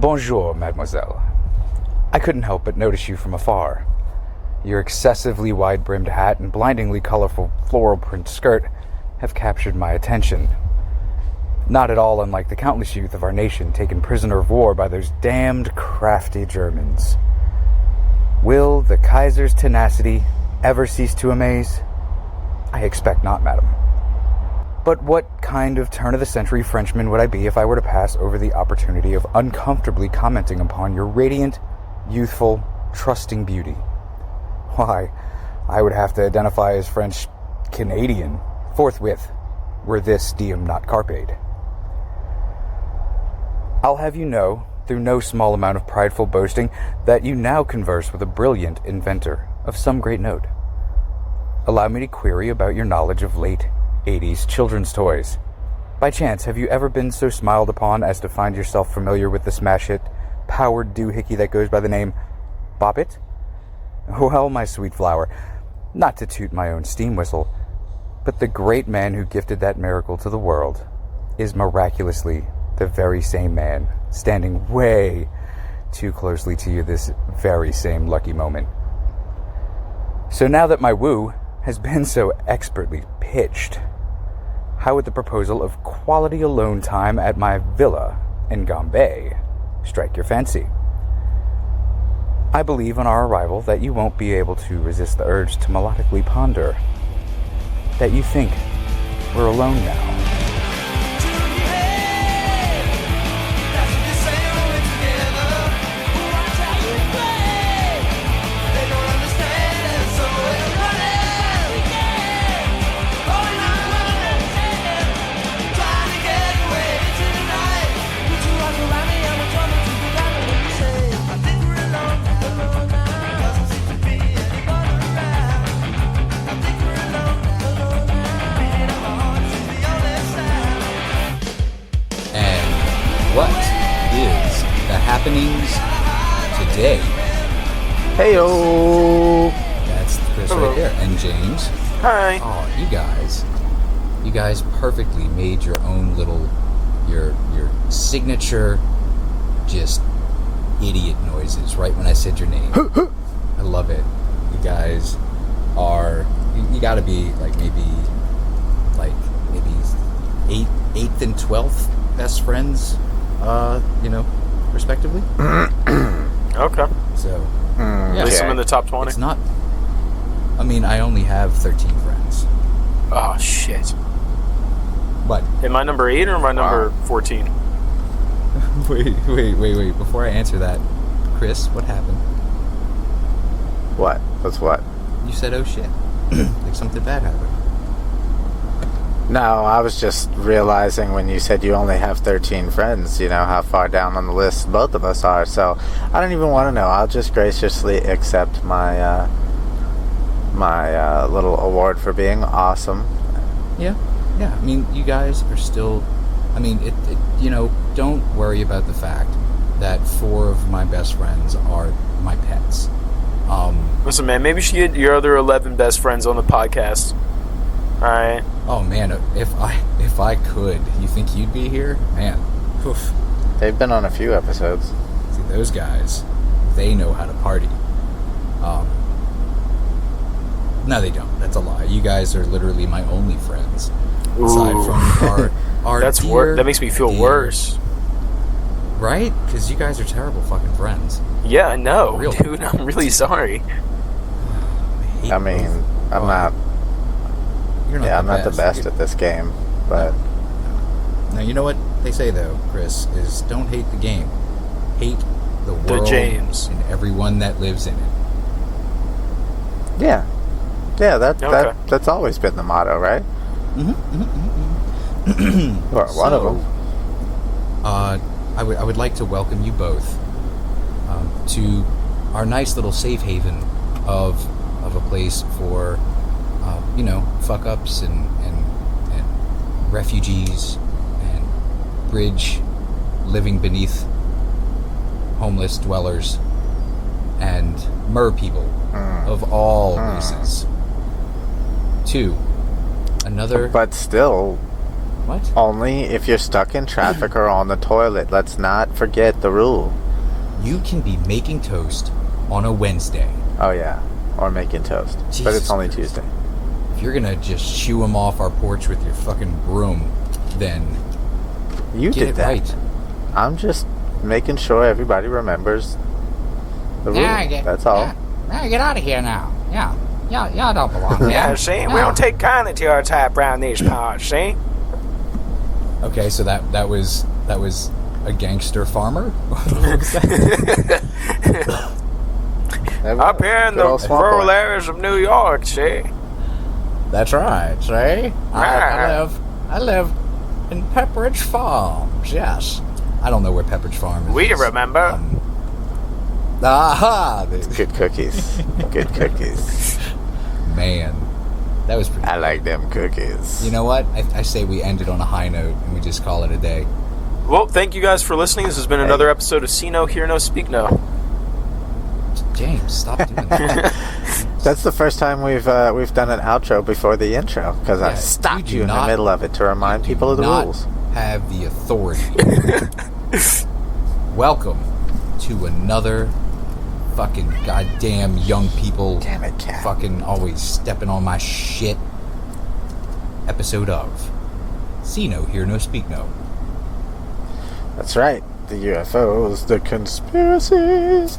Bonjour, mademoiselle. I couldn't help but notice you from afar. Your excessively wide-brimmed hat and blindingly colorful floral print skirt have captured my attention. Not at all unlike the countless youth of our nation taken prisoner of war by those damned crafty Germans. Will the Kaiser's tenacity ever cease to amaze? I expect not, madam. But what kind of turn-of-the-century Frenchman would I be if I were to pass over the opportunity of uncomfortably commenting upon your radiant, youthful, trusting beauty? Why, I would have to identify as French-Canadian forthwith, were this diem not carped. I'll have you know, through no small amount of prideful boasting, that you now converse with a brilliant inventor of some great note. Allow me to query about your knowledge of late 80s children's toys. By chance, have you ever been so smiled upon as to find yourself familiar with the smash hit, powered doohickey that goes by the name Bop It? Well, my sweet flower, not to toot my own steam whistle, but the great man who gifted that miracle to the world is miraculously the very same man, standing way too closely to you this very same lucky moment. So now that my woo has been so expertly pitched, how would the proposal of quality alone time at my villa in Gambais strike your fancy? I believe on our arrival that you won't be able to resist the urge to melodically ponder that you think we're alone now. What is the happenings today? Heyo! That's Chris Hello. right there. And James. Hi. Oh, you guys perfectly made your own little, your signature, just idiot noises right when I said your name. I love it. You guys are, you gotta be maybe 8th and 12th best friends. Respectively. Okay. So, At least I'm in the top 20. It's not. I mean, I only have 13 friends. Oh, shit. But Am I number 8 or am I number 14? wait. Before I answer that, Chris, what happened? What? What's what? You said, "Oh shit," like something bad happened. No, I was just realizing when you said you only have 13 friends, how far down on the list both of us are. So I don't even want to know. I'll just graciously accept my my little award for being awesome. Yeah. I mean, you guys are still. I mean, don't worry about the fact that 4 of my best friends are my pets. Listen, man, maybe you should get your other 11 best friends on the podcast. Alright. Oh man, if I could, you think you'd be here? Man, oof. They've been on a few episodes. See, those guys, they know how to party. No, they don't. That's a lie. You guys are literally my only friends. Aside from our that makes me feel worse. Right? Because you guys are terrible fucking friends. Yeah, I know, Real. dude. I'm really sorry. I mean, I'm not. You're not. Yeah, I'm not the best at this game, but Now, you know what they say though, Chris, is don't hate the game, hate the world James. and everyone that lives in it. yeah, Okay. that's always been the motto, right? Or one of them. I would like to welcome you both to our nice little safe haven of a place for fuck ups and refugees and bridge living beneath homeless dwellers and mer people of all races. To another, But still, What? Only if you're stuck in traffic or on the toilet. Let's not forget the rule. You can be making toast on a Wednesday. Oh, yeah. Or making toast. But Jesus it's only Christ. Tuesday. If you're gonna just shoo them off our porch with your fucking broom, then You get did it that. right. I'm just making sure everybody remembers the rule. That's all. Yeah, get out of here now. Yeah. Y'all don't belong here. Yeah, see? We don't take kindly to your type around these parts, see? Okay, so that was a gangster farmer? What was that? Up here in the rural areas of New York, see? That's right, see? I live in Pepperidge Farms, yes. I don't know where Pepperidge Farm is. We remember. Aha! Good cookies. Good cookies. Man, that was pretty I good. like them cookies. You know what? I say we end it on a high note and we just call it a day. Well, thank you guys for listening. This has been another episode of See No, Hear No, Speak No. James, stop doing that. That's the first time we've done an outro before the intro because I Yeah, stopped you you in do the not- middle of it to remind You do people of the not rules. have the authority. Welcome to another fucking goddamn young people Damn it, Cat. fucking always stepping on my shit episode of See No, Hear No, Speak No. That's right. The UFOs, the conspiracies,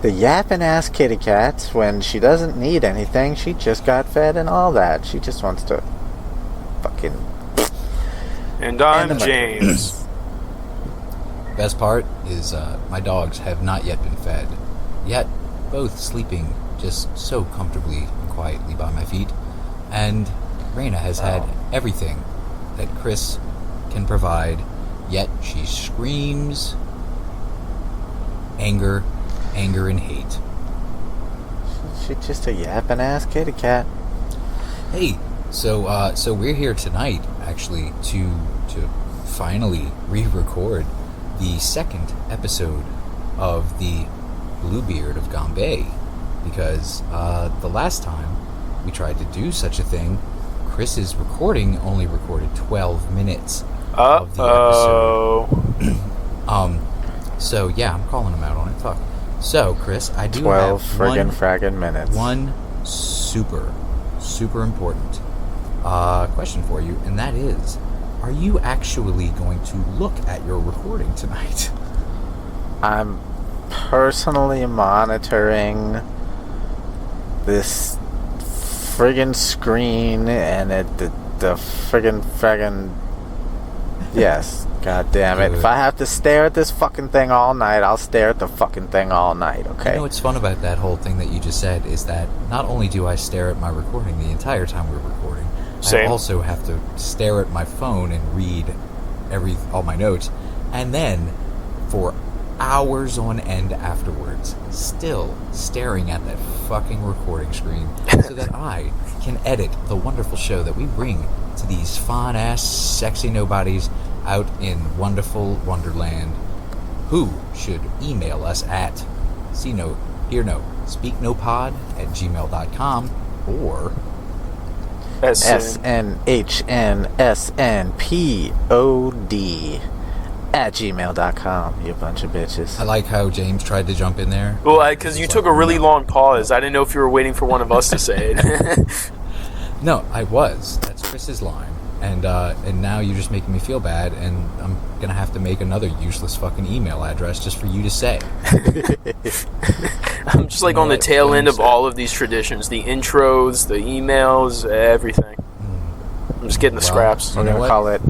the yapping ass kitty cat. When she doesn't need anything, she just got fed and all that. She just wants to fucking. And I'm And the- James. Best part is my dogs have not yet been fed, yet both sleeping just so comfortably and quietly by my feet. And Raina has had everything that Chris can provide, yet she screams anger and hate. She's just a yapping ass kitty cat. Hey, so we're here tonight actually to finally re-record the second episode of the Blue Beard of Gambais, because the last time we tried to do such a thing, Chris's recording only recorded 12 minutes of the episode. Uh-oh. So yeah, I'm calling him out on it. Fuck. So Chris, I do 12 have friggin' fraggin' minutes. one super important question for you, and that is, are you actually going to look at your recording tonight? I'm personally monitoring this friggin' screen and the friggin' fraggin'. Yes, god damn it. If I have to stare at this fucking thing all night, I'll stare at the fucking thing all night, okay? You know what's fun about that whole thing that you just said is that not only do I stare at my recording the entire time we're recording, I Same. also have to stare at my phone and read all my notes, and then for hours on end afterwards, still staring at that fucking recording screen so that I can edit the wonderful show that we bring to these fine-ass, sexy nobodies out in wonderful Wonderland, who should email us at speaknopod@gmail.com or SNHNSNPOD@gmail.com, you bunch of bitches. I like how James tried to jump in there. Well, because you took a really long pause. I didn't know if you were waiting for one of us to say it. No, I was. That's Chris's line. And now you're just making me feel bad, and I'm gonna have to make another useless fucking email address just for you to say. I'm just like on the tail end of all of these traditions. The intros, the emails, everything. I'm just getting the scraps. We're You know going to what? call it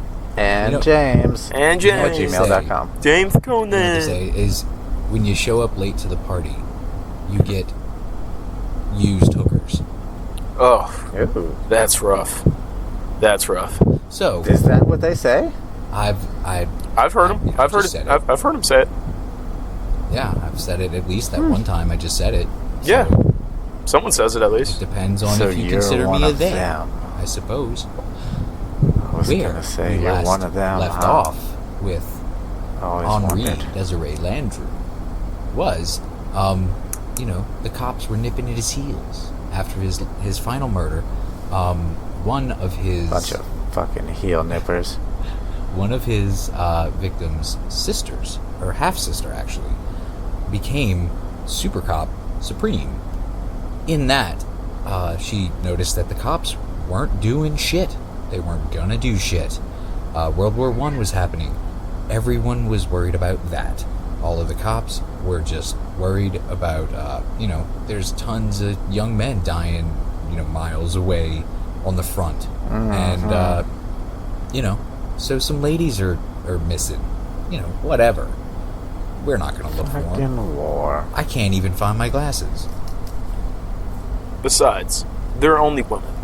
James And at James. gmail.com. James What I have to Conan. say is, when you show up late to the party, you get used hookers. Oh, Ooh. that's rough. That's rough. So Is that what they say? I've I've heard him. I've heard just it. said it. I've heard him say it. Yeah, I've said it at least that one time. I just said it. Yeah. So Someone says it at it least. depends on So if you you're consider one me a of they, them. I suppose. I was going Where to say we you're last one of them. left huh? off with Always Henri wondered. Desiree Landry was, the cops were nipping at his heels after his final murder. One of his Bunch of Fucking heel nippers. One of his victims' sisters, or half-sister actually, became Super Cop Supreme. In that, she noticed that the cops weren't doing shit. They weren't gonna do shit. World War I was happening. Everyone was worried about that. All of the cops were just worried about, there's tons of young men dying, miles away on the front. And, so some ladies are missing. Whatever. We're not going to look for them. Fucking war. I can't even find my glasses. Besides, they're only women.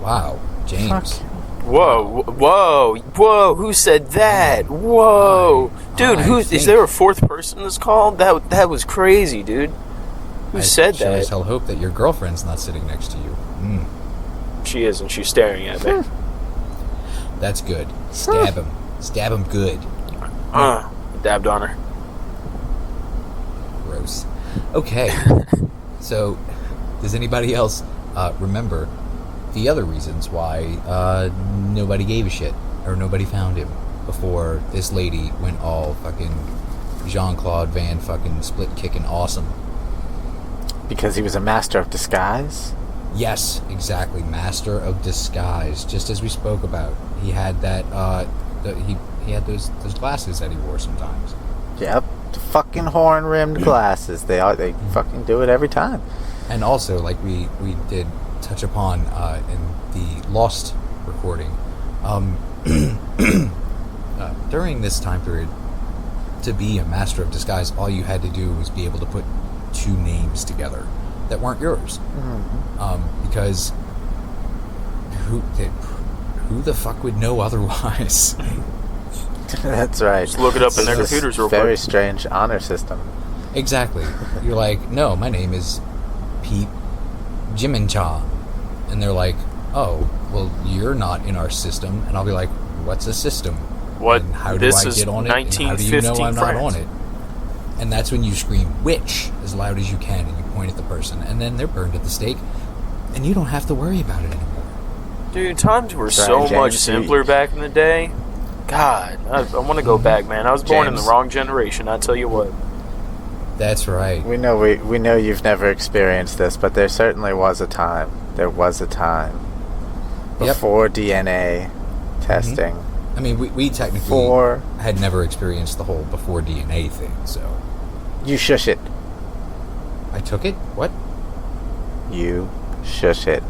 Wow, James. Whoa! Who said that? Whoa, dude! Is there a fourth person in this call? That was crazy, dude. Who said Should I that? tell Hope that your girlfriend's not sitting next to you? She is, and she's staring at me. That's good. Stab him. Stab him good. Dabbed on her. Gross. Okay. So, does anybody else remember the other reasons why nobody gave a shit or nobody found him before this lady went all fucking Jean-Claude Van fucking split kicking awesome? Because he was a master of disguise? Yes, exactly. Master of disguise. Just as we spoke about, he had that. He had those glasses that he wore sometimes. Yep, the fucking horn-rimmed glasses. They fucking do it every time. And also, like we did touch upon in the Lost recording, during this time period, to be a master of disguise, all you had to do was be able to put two names together that weren't yours. Because who the fuck would know otherwise? That's right. Just look it up in their computers real quick. Very strange honor system. Exactly. You're like, no, my name is Pete Jimincha. And they're like, oh, well, you're not in our system. And I'll be like, what's a system? What? And how do This I is get on it? And how do you know 1950 I'm not France. on it? And that's when you scream, witch, as loud as you can, and you point at the person. And then they're burned at the stake. And you don't have to worry about it anymore. Dude, times were Sorry, so James, much simpler back in the day. God, I want to go back, man. I was born in the James. wrong generation, I tell you what. That's right. We know you've never experienced this, but there certainly was a time. There was a time before DNA testing. I mean, we technically had never experienced the whole before DNA thing, so... You shush it. I took it? What? You shush it.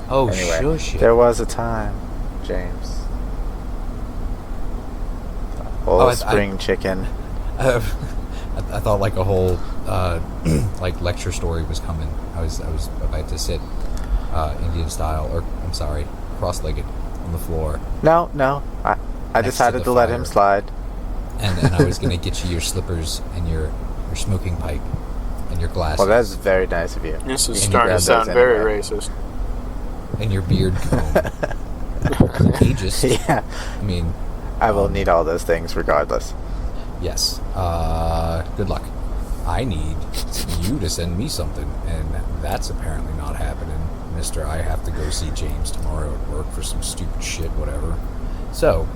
Oh, Anyway, shush it. there was a time, James. Spring chicken. I thought like a whole like lecture story was coming. I was about to sit Indian style, or I'm sorry, cross-legged on the floor. No. I Next decided to to the let fire. him slide. And I was going to get you your slippers and your smoking pipe and your glasses. Well, that's very nice of you. This is And you starting grab to sound those very anyway. racist. and your beard comb. Ageist. Yeah, I mean, I will need all those things regardless. yes. Good luck. I need you to send me something, and that's apparently not happening, Mister. I have to go see James tomorrow at work for some stupid shit, whatever. So,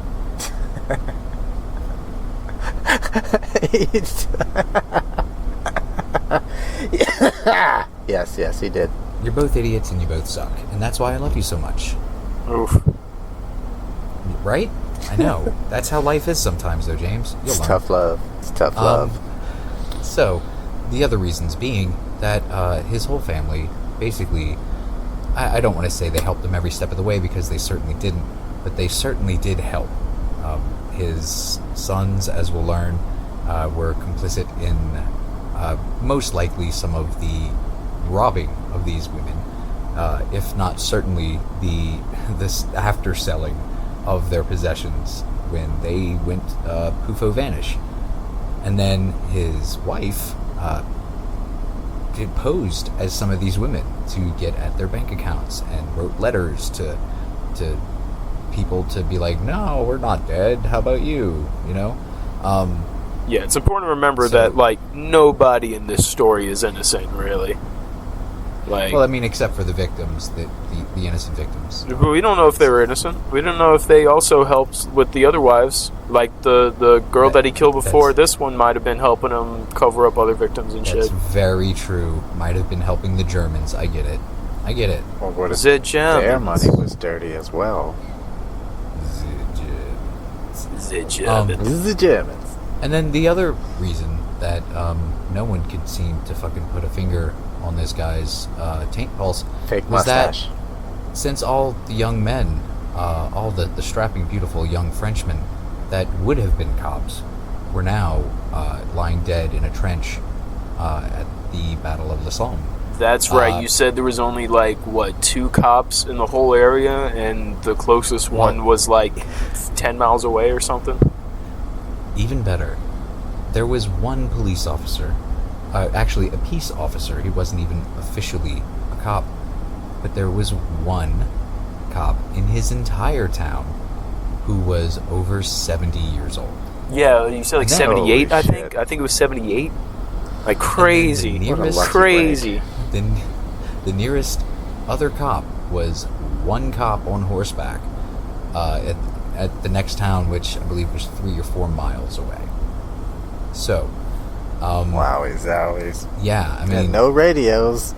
Yes, he did. you're both idiots and you both suck, and that's why I love you so much. Oof. Right? I know. That's how life is sometimes, though, James. You'll It's learn. tough love. It's tough love. So, the other reasons being that his whole family, basically, I don't want to say they helped him every step of the way, because they certainly didn't, but they certainly did help. His sons, as we'll learn, were complicit in most likely some of the robbing of these women, if not certainly this after selling of their possessions when they went poofo vanish. And then his wife posed as some of these women to get at their bank accounts and wrote letters to people to be like, no, we're not dead, how about you, you know? Yeah, it's important to remember So- that, like, nobody in this story is innocent, really. Like, Well, I mean, except for the victims, the innocent victims. we don't know if they were innocent. We don't know if they also helped with the other wives. Like the girl that he killed before this one might have been helping him cover up other victims and That's shit. very true. Might have been helping the Germans. I get it. Well, what if The Germans. their money was dirty as well? The Germans. The Germans. And then the other reason that no one could seem to fucking put a finger on this guy's taint pulse Fake was mustache. that since all the young men, all the strapping, beautiful young Frenchmen that would have been cops were now lying dead in a trench at the Battle of La Somme. That's right. You said there was only, like, 2 cops in the whole area, and the closest one was, like, 10 miles away or something? Even better, there was one police officer, actually a peace officer. He wasn't even officially a cop, but there was one cop in his entire town who was over 70 years old. Yeah, you said, like, No, 78, I shit. think. I think it was 78. Like, crazy. The nearest- lucky Crazy. The nearest other cop was one cop on horseback at the next town, which I believe was 3 or 4 miles away. So, Wowie zowies. yeah, I mean, And no radios.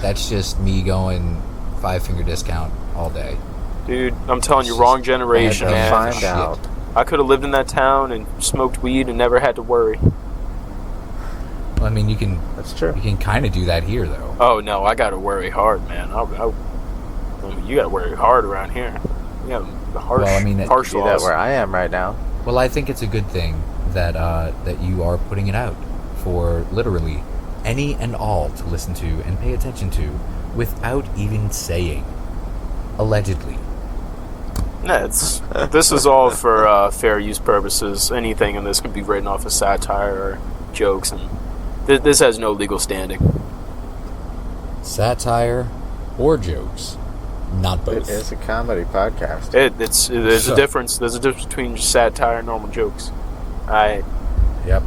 that's just me going 5-finger discount all day. Dude, I'm telling you, wrong generation, I had man. to Find shit. out. I could have lived in that town and smoked weed and never had to worry. Well, I mean, you can That's true. kind of do that here, though. Oh, no, I got to worry hard, man. You got to worry hard around here. You got harsh, Well, I mean, harsh See that laws. where I am right now. Well, I think it's a good thing that that you are putting it out for literally any and all to listen to and pay attention to without even saying. Allegedly. Yeah, this is all for fair use purposes. Anything in this could be written off as satire or jokes, and this has no legal standing. Satire or jokes. Not both. It is a comedy podcast. There's a difference. There's a difference between satire and normal jokes. I Yep.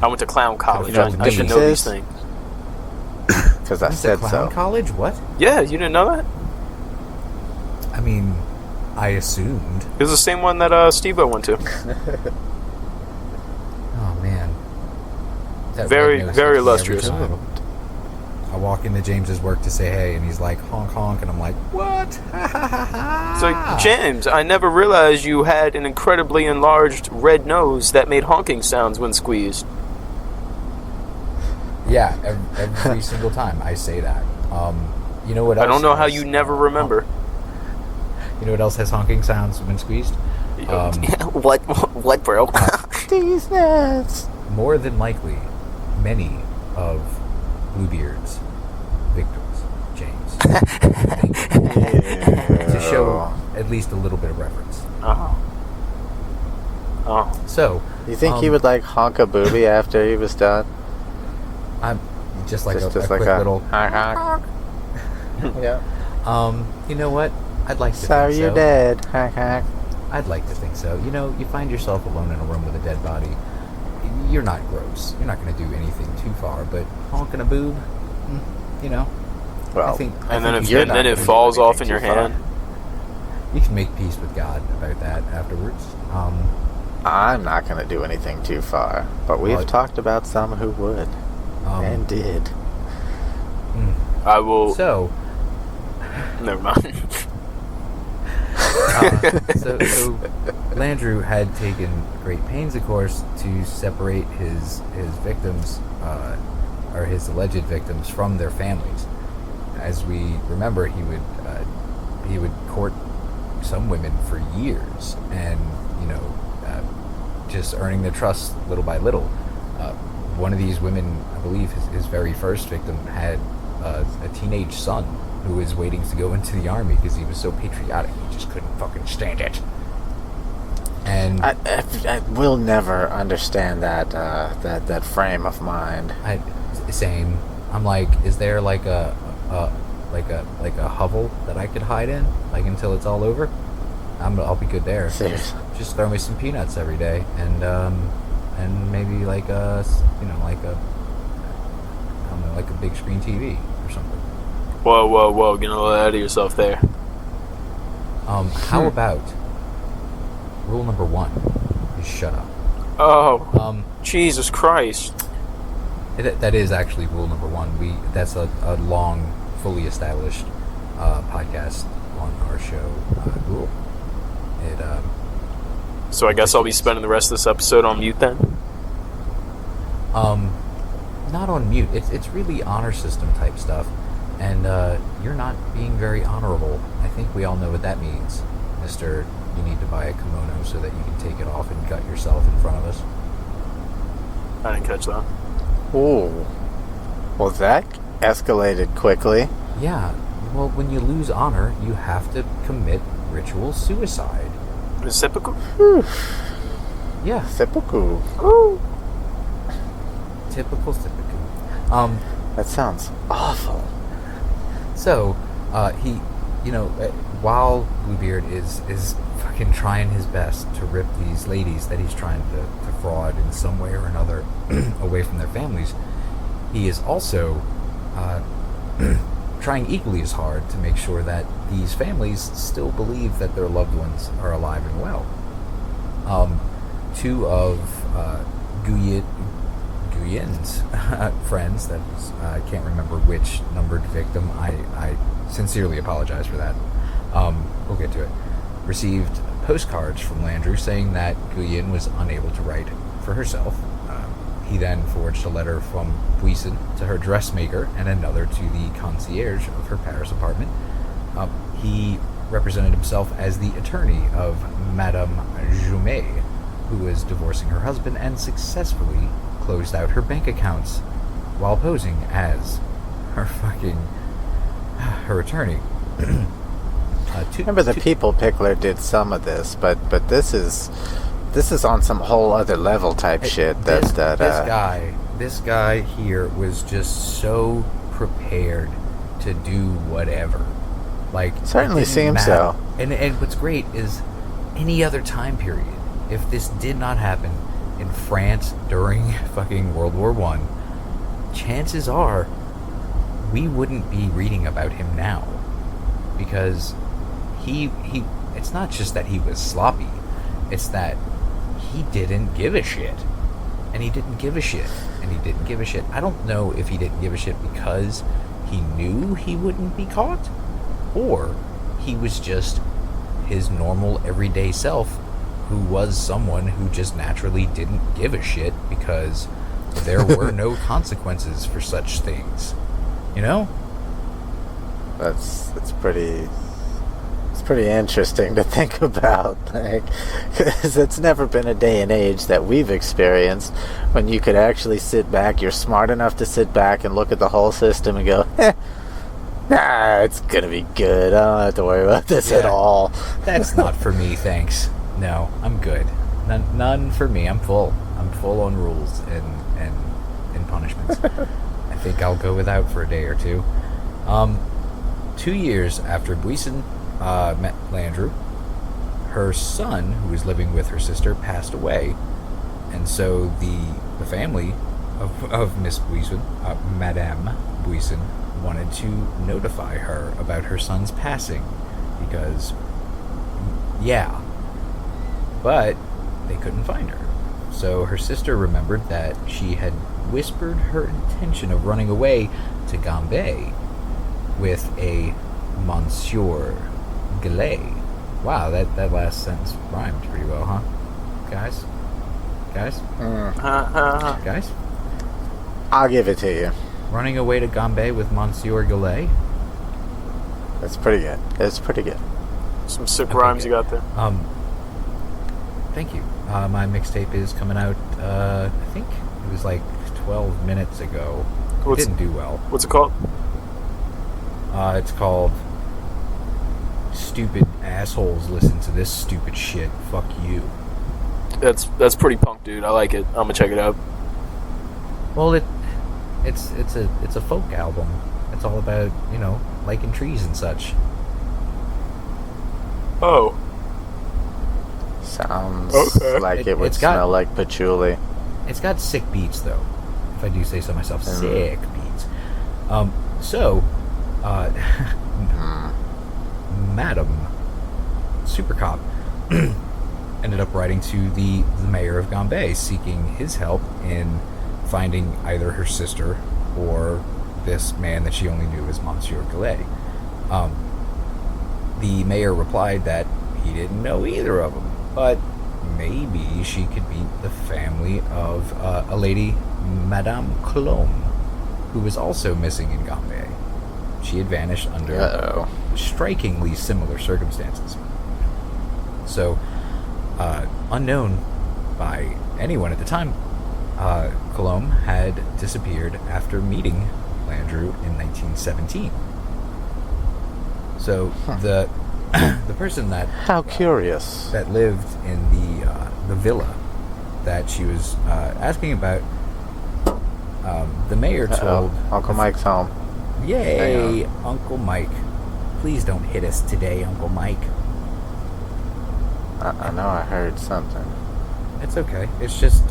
went to clown college. You know what the I should know difference these is? things. Because I said Clown so. college? What? Yeah, you didn't know that? I mean, I assumed. It was the same one that Steve-O went to. Oh man. That Very, red nose very hits me every illustrious. time. I walk into James's work to say hey, and he's like honk honk, and I'm like, what? It's like, James, I never realized you had an incredibly enlarged red nose that made honking sounds when squeezed. Yeah, every single time I say that. You know what else? I don't know how has, you never remember. You know what else has honking sounds when squeezed? What, bro? These nuts. More than likely, many of Bluebeard's victims, James. To show at least a little bit of reference. Oh. So, You think he would like honk a booby after he was done? I'm just like Just a like quick a little. honk honk. Yeah. You know what? I'd like to Sorry think you're so. dead. Honk honk. I'd like to think so. You know, you find yourself alone in a room with a dead body. You're not gross. You're not going to do anything too far, but honking a boob, you know. Well, I think And then you're and not then it gonna do falls off in anything your too far. hand. you can make peace with God about that afterwards. I'm not going to do anything too far, but we've Well, talked about some who would and did. I will. So, Never mind. so Landrew had taken great pains, of course, to separate his victims, or his alleged victims, from their families. As we remember, he would court some women for years, and just earning their trust little by little. One of these women, I believe, his very first victim, had a teenage son who was waiting to go into the army because he was so patriotic. He just couldn't fucking stand it. And I will never understand that frame of mind. same. I'm like, is there like a hovel that I could hide in, like until it's all over? I'll be good there. Seriously. Just throw me some peanuts every day, and maybe like a don't know, like a big screen TV or something. Whoa. Get a little out of yourself there. How about rule number 1 is shut up. Oh, Jesus Christ. That is actually rule number 1. That's a long, fully established podcast on our show rule. So I guess I'll be spending the rest of this episode on mute then? Not on mute. It's really honor system type stuff, and you're not being very honorable. I think we all know what that means, Mister. You need to buy a kimono so that you can take it off and gut yourself in front of us. I didn't catch that. Ooh. Well, that escalated quickly. Yeah. Well, when you lose honor, you have to commit ritual suicide. Reciprocal? Yeah. Seppuku. Typical. That sounds awful. So, he, while Bluebeard is fucking trying his best to rip these ladies that he's trying to fraud in some way or another away from their families, he is also trying equally as hard to make sure that these families still believe that their loved ones are alive and well. Two of Guyin's friends, that was, I can't remember which numbered victim, I sincerely apologize for that, we'll get to it, received postcards from Landrew saying that Guyin was unable to write for herself. He then forged a letter from Buisson to her dressmaker and another to the concierge of her Paris apartment. He represented himself as the attorney of Madame Jumet, who was divorcing her husband, and successfully closed out her bank accounts while posing as her attorney. Remember, the People Pickler did some of this, but this is on some whole other level type shit. This guy here was just so prepared to do whatever. Like, certainly seems so. And what's great is, any other time period, if this did not happen in France during fucking World War I, chances are we wouldn't be reading about him now, because he it's not just that he was sloppy, it's that he didn't give a shit, and he didn't give a shit, and he didn't give a shit. I don't know if he didn't give a shit because he knew he wouldn't be caught, or he was just his normal everyday self, who was someone who just naturally didn't give a shit because there were no consequences for such things. You know? It's pretty interesting to think about, like, because it's never been a day and age that we've experienced when you could actually sit back, you're smart enough to sit back and look at the whole system and go, nah, it's gonna be good, I don't have to worry about this at all. That's not for me, thanks. No, I'm good. None for me. I'm full on rules and punishments. I think I'll go without for a day or two. 2 years after Buisson met Landrew, her son, who was living with her sister, passed away, and so the family of Miss Buisson, Madame Buisson, wanted to notify her about her son's passing, because but they couldn't find her. So her sister remembered that she had whispered her intention of running away to Gambais with a Monsieur Gallais. Wow, that last sentence rhymed pretty well, huh? Guys? Guys? I'll give it to you. Running away to Gambais with Monsieur Gallais? That's pretty good. It's pretty good. Some sick rhymes you got there. Thank you. My mixtape is coming out, I think it was like 12 minutes ago. It didn't do well. What's it called? It's called Stupid Assholes Listen to This Stupid Shit. Fuck you. That's pretty punk, dude. I like it. I'm gonna check it out. Well, it's a folk album. It's all about, liking trees and such. Oh. Sounds okay. like it would smell like patchouli. It's got sick beats, though, if I do say so myself. Sick beats. So, Madam Super Cop ended up writing to the mayor of Gambais, seeking his help in finding either her sister or this man that she only knew as Monsieur Gillet. The mayor replied that he didn't know either of them, but maybe she could meet the family of a lady, Madame Colombe, who was also missing in Gambais. She had vanished under strikingly similar circumstances. So, unknown by anyone at the time, Colombe had disappeared after meeting Landreau in 1917. So the person that How curious. that lived in the villa that she was asking about, the mayor told Uncle Mike's home. Yay, Uncle Mike! Please don't hit us today, Uncle Mike. I know I heard something. It's okay. It's just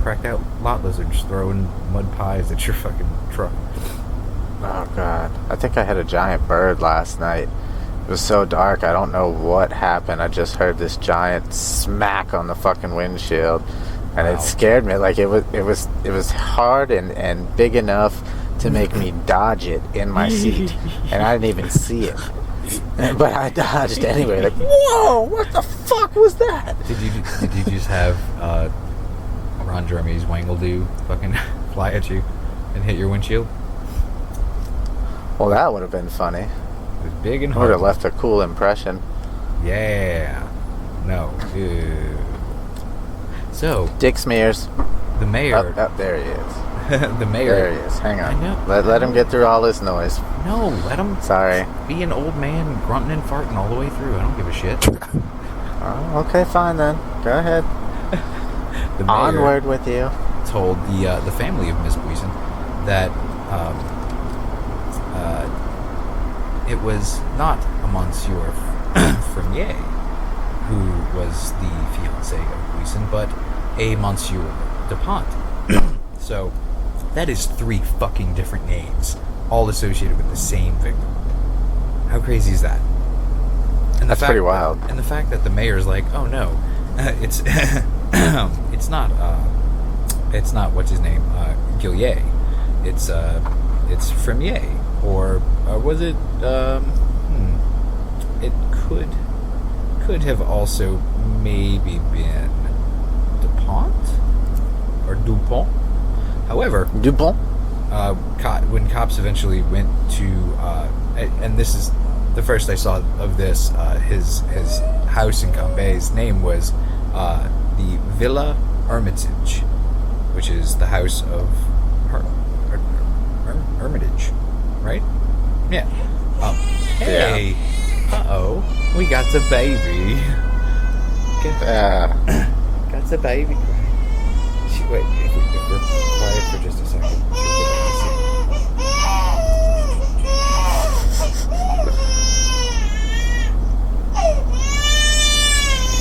cracked out lot lizards throwing mud pies at your fucking truck. Oh God, I think I hit a giant bird last night. It was so dark, I don't know what happened. I just heard this giant smack on the fucking windshield, and Wow. it scared me. Like it was hard and big enough to make me dodge it in my seat, and I didn't even see it. But I dodged anyway. Like, whoa! What the fuck was that? Did you just have Ron Jeremy's Wangle-Do fucking fly at you and hit your windshield? Well, that would have been funny. It was big and Would hard. have left a cool impression. Yeah. No. Ew. So Dick smears. the mayor. Up, there he is. The mayor. There he is. Hang on. I know. Let him get through all this noise. No, let him Sorry. be an old man grunting and farting all the way through. I don't give a shit. Oh, okay, fine then. Go ahead. The mayor Onward with you. told the family of Miss Buisson that it was not a Monsieur Fremier who was the fiancé of Buisson, but a Monsieur Dupont. So that is 3 fucking different names, all associated with the same victim. How crazy is that? And That's pretty wild. And the fact that the mayor's like, oh no, it's it's not what's his name, Gillet. It's Fremier, or was it? It could have also maybe been Dupont or Dupont. However, Dupont? when cops eventually went to, and this is the first I saw of this, his house in Gambais' name was the Villa Hermitage, which is the house of Hermitage, right? Yeah. Hey. Uh-oh. We got the baby. Got the baby crying. Wait, if we're quiet for just a second, she'll go back to sleep.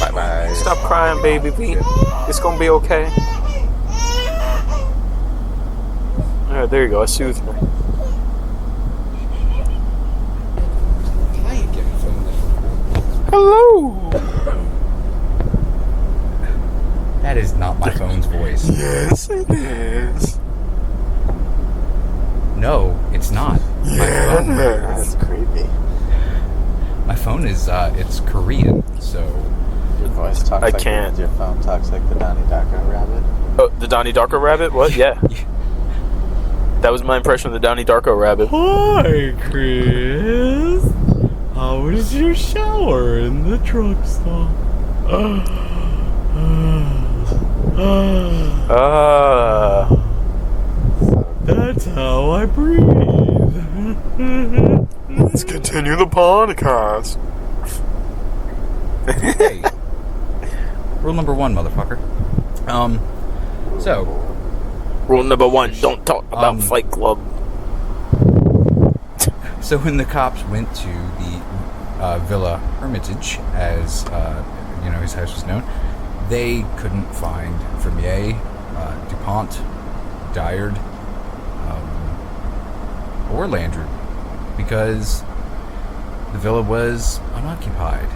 Bye-bye. Stop crying, baby Pete. It's gonna be okay. Alright, there you go. I soothed her. Hi again, phone. Hello! That is not my phone's voice. Yes, it is. No, it's not. That's creepy. My phone is, it's Korean, so... Your voice talks I like can't. Your phone talks like the Donnie Darko rabbit. Oh, the Donnie Darko rabbit? What? Yeah. That was my impression of the Donnie Darko rabbit. Hi, Chris. How was your shower in the truck stop? That's how I breathe. Let's continue the podcast. Hey. Rule number 1, motherfucker. So, Rule number 1, don't talk about Fight Club. So when the cops went to the Villa Hermitage, as his house was known, they couldn't find Fremier, Dupont, Dyard, or Landry, because the villa was unoccupied.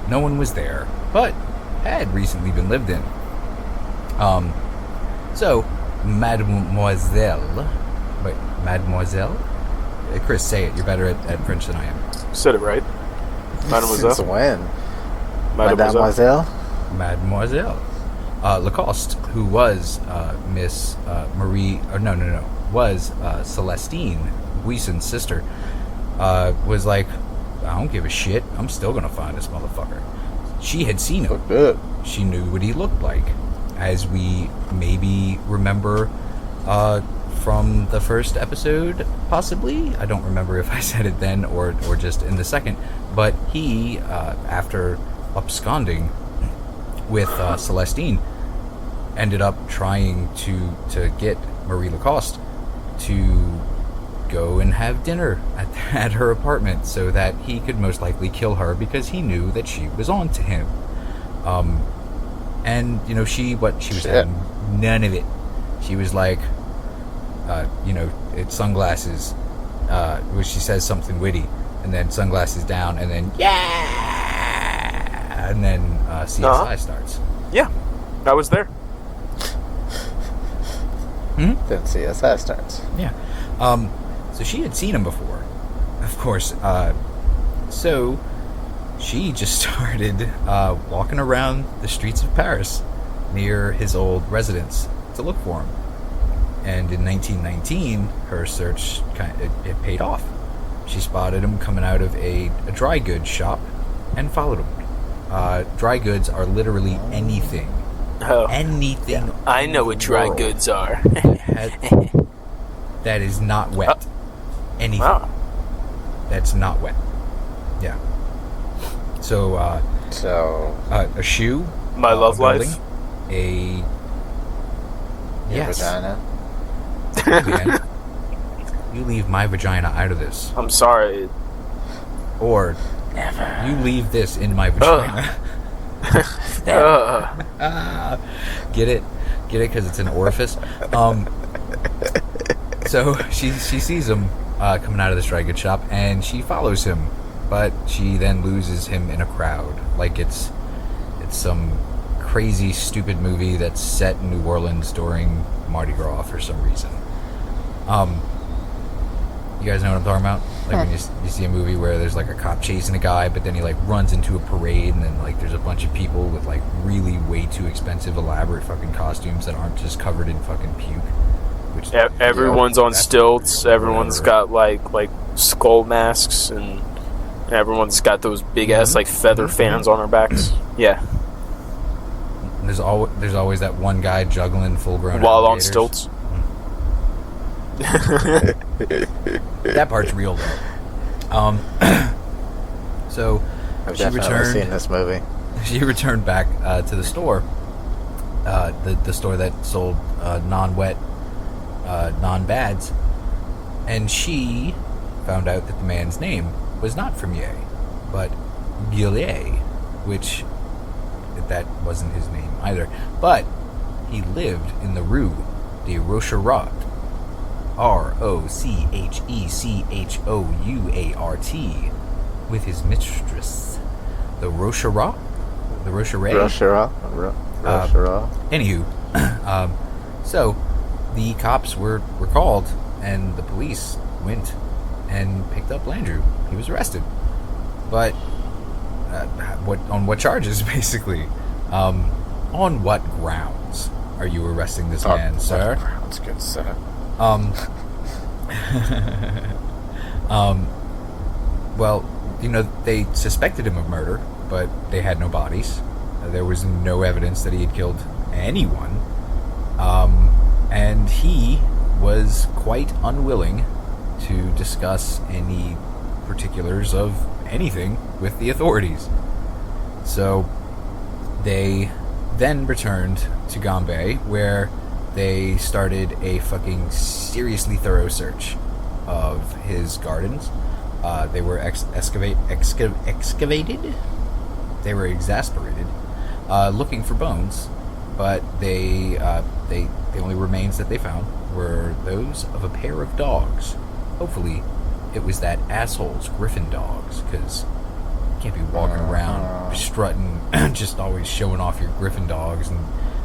No one was there, but had recently been lived in. So, Mademoiselle... Chris, say it. You're better at French than I am. Said it right. Mademoiselle. Since when? Mademoiselle. Mademoiselle. Lacoste, who was Miss Marie... was Celestine, Buisson's sister, was like, I don't give a shit. I'm still going to find this motherfucker. She had seen him. Good. She knew what he looked like, as we maybe remember from the first episode, possibly. I don't remember if I said it then or just in the second. But he, after absconding with Celestine, ended up trying to get Marie Lacoste to go and have dinner at her apartment so that he could most likely kill her because he knew that she was on to him. And, she was having none of it. She was like, it's sunglasses, where she says something witty, and then sunglasses down, and then, yeah! And then CSI starts. Yeah, I was there. Then CSI starts. Yeah. So she had seen him before, of course. So she just started walking around the streets of Paris near his old residence to look for him. And in 1919, her search it paid off. She spotted him coming out of a dry goods shop and followed him. Dry goods are literally anything. Oh, anything. yeah. I know what dry world goods are. that is not wet. Anything. Wow. That's not wet. Yeah. So, a shoe. My love life. A... Yes. Vagina. Man, you leave my vagina out of this. I'm sorry. Or... Never. You leave this in my vagina. Get it? Get it? Because it's an orifice. So she sees him coming out of this dry goods shop, and she follows him, but she then loses him in a crowd, like it's some crazy, stupid movie that's set in New Orleans during Mardi Gras for some reason. You guys know what I'm talking about? Like when you see a movie where there's like a cop chasing a guy, but then he like runs into a parade, and then like there's a bunch of people with like really way too expensive, elaborate fucking costumes that aren't just covered in fucking puke. Which everyone's on stilts. Everyone's got like skull masks, and everyone's got those big ass like feather fans on their backs. Yeah. There's always that one guy juggling full grown while on alligators. stilts. That part's real though. So I've she definitely seen this movie. She returned back to the store, the store that sold non-wet, non-bads, and she found out that the man's name was not Fremier, but Gillet, which that wasn't his name either. But he lived in the Rue de Rochechouart, Rochechouart, with his mistress, the Rochechouart, the Rochechouart. Anywho, so the cops were called, and the police went and picked up Landry. He was arrested, but on what charges, basically? On what grounds are you arresting this man, sir? Grounds, good sir. Well, they suspected him of murder, but they had no bodies. There was no evidence that he had killed anyone. And he was quite unwilling to discuss any particulars of anything with the authorities. So they then returned to Gambais, where they started a fucking seriously thorough search of his gardens. They were excavated. They were exasperated, looking for bones, but the only remains that they found were those of a pair of dogs hopefully it was that asshole's griffin dogs, because you can't be walking around strutting, just always showing off your griffin dogs and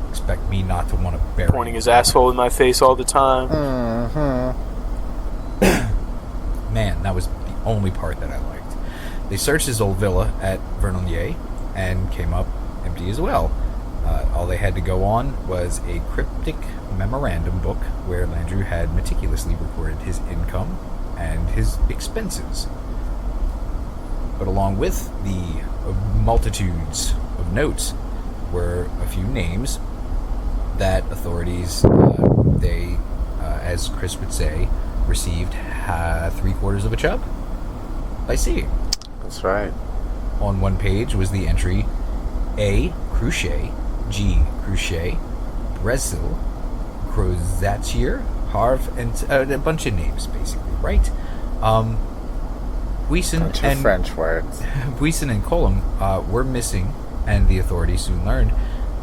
expect me not to want to bury Pointing his asshole in my face all the time. Man, that was the only part that I liked. They searched his old villa at Vernonier and came up empty as well. All they had to go on was a cryptic memorandum book where Landru had meticulously recorded his income and his expenses. But along with the multitudes of notes were a few names that authorities, as Chris would say, received 3/4 of a chub by seeing. That's right. On one page was the entry A. Cruchet, G. Cruchet, Brazil, Crozatier, Harv, and a bunch of names, basically, right? Buisson and French words. Buisson and Colum were missing, and the authorities soon learned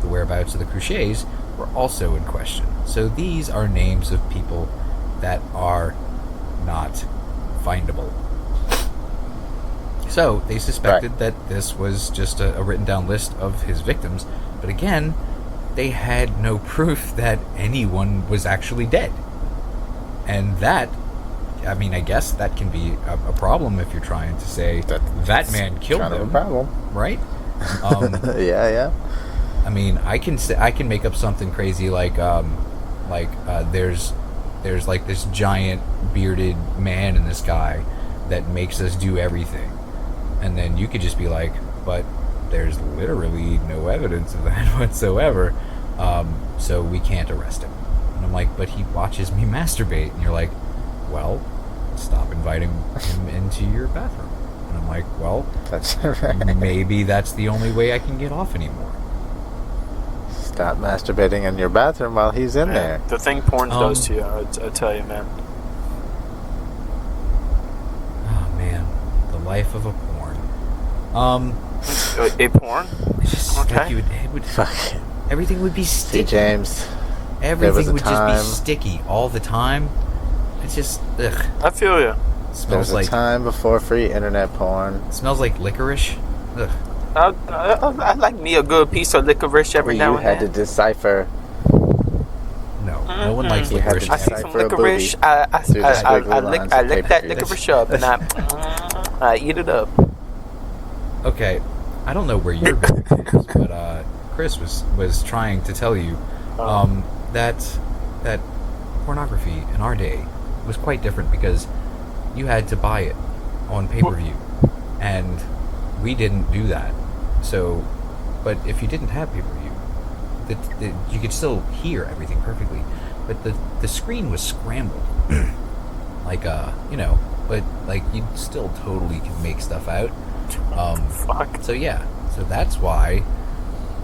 the whereabouts of the Cruchets were also in question. So these are names of people that are not findable. So they suspected that this was just a written down list of his victims, but again, they had no proof that anyone was actually dead. And that, I mean, I guess that can be a problem if you're trying to say that man killed them. Kind of a problem, right? Yeah. I mean, I can make up something crazy like there's like this giant bearded man in the sky that makes us do everything, and then you could just be like, but there's literally no evidence of that whatsoever, so we can't arrest him. And I'm like, but he watches me masturbate, and you're like, well, stop inviting him into your bathroom. And I'm like, well, that's right. Maybe that's the only way I can get off anymore. Stop masturbating in your bathroom while he's in there. The thing porn does to you, I tell you, man. Oh man, the life of a porn. A porn? It's just Okay. like it would Fuck. everything would be See, sticky. James. Everything would just time. be sticky all the time. It's just ugh. I feel you. There Smells was a like time before free internet porn. smells like licorice. Ugh. I like me a good piece of licorice every Where now you and had to then. decipher. No one likes You had licorice. to I see some Decipher a licorice. booby I through the squiggly lick lines of that paper. licorice up and I eat it up. Okay, I don't know where you're going with this, but Chris was trying to tell you that pornography in our day was quite different because you had to buy it on pay-per-view, and we didn't do that. So, but if you didn't have pay-per-view, you could still hear everything perfectly, but the screen was scrambled, like but like you still totally could make stuff out. Fuck. So yeah, so that's why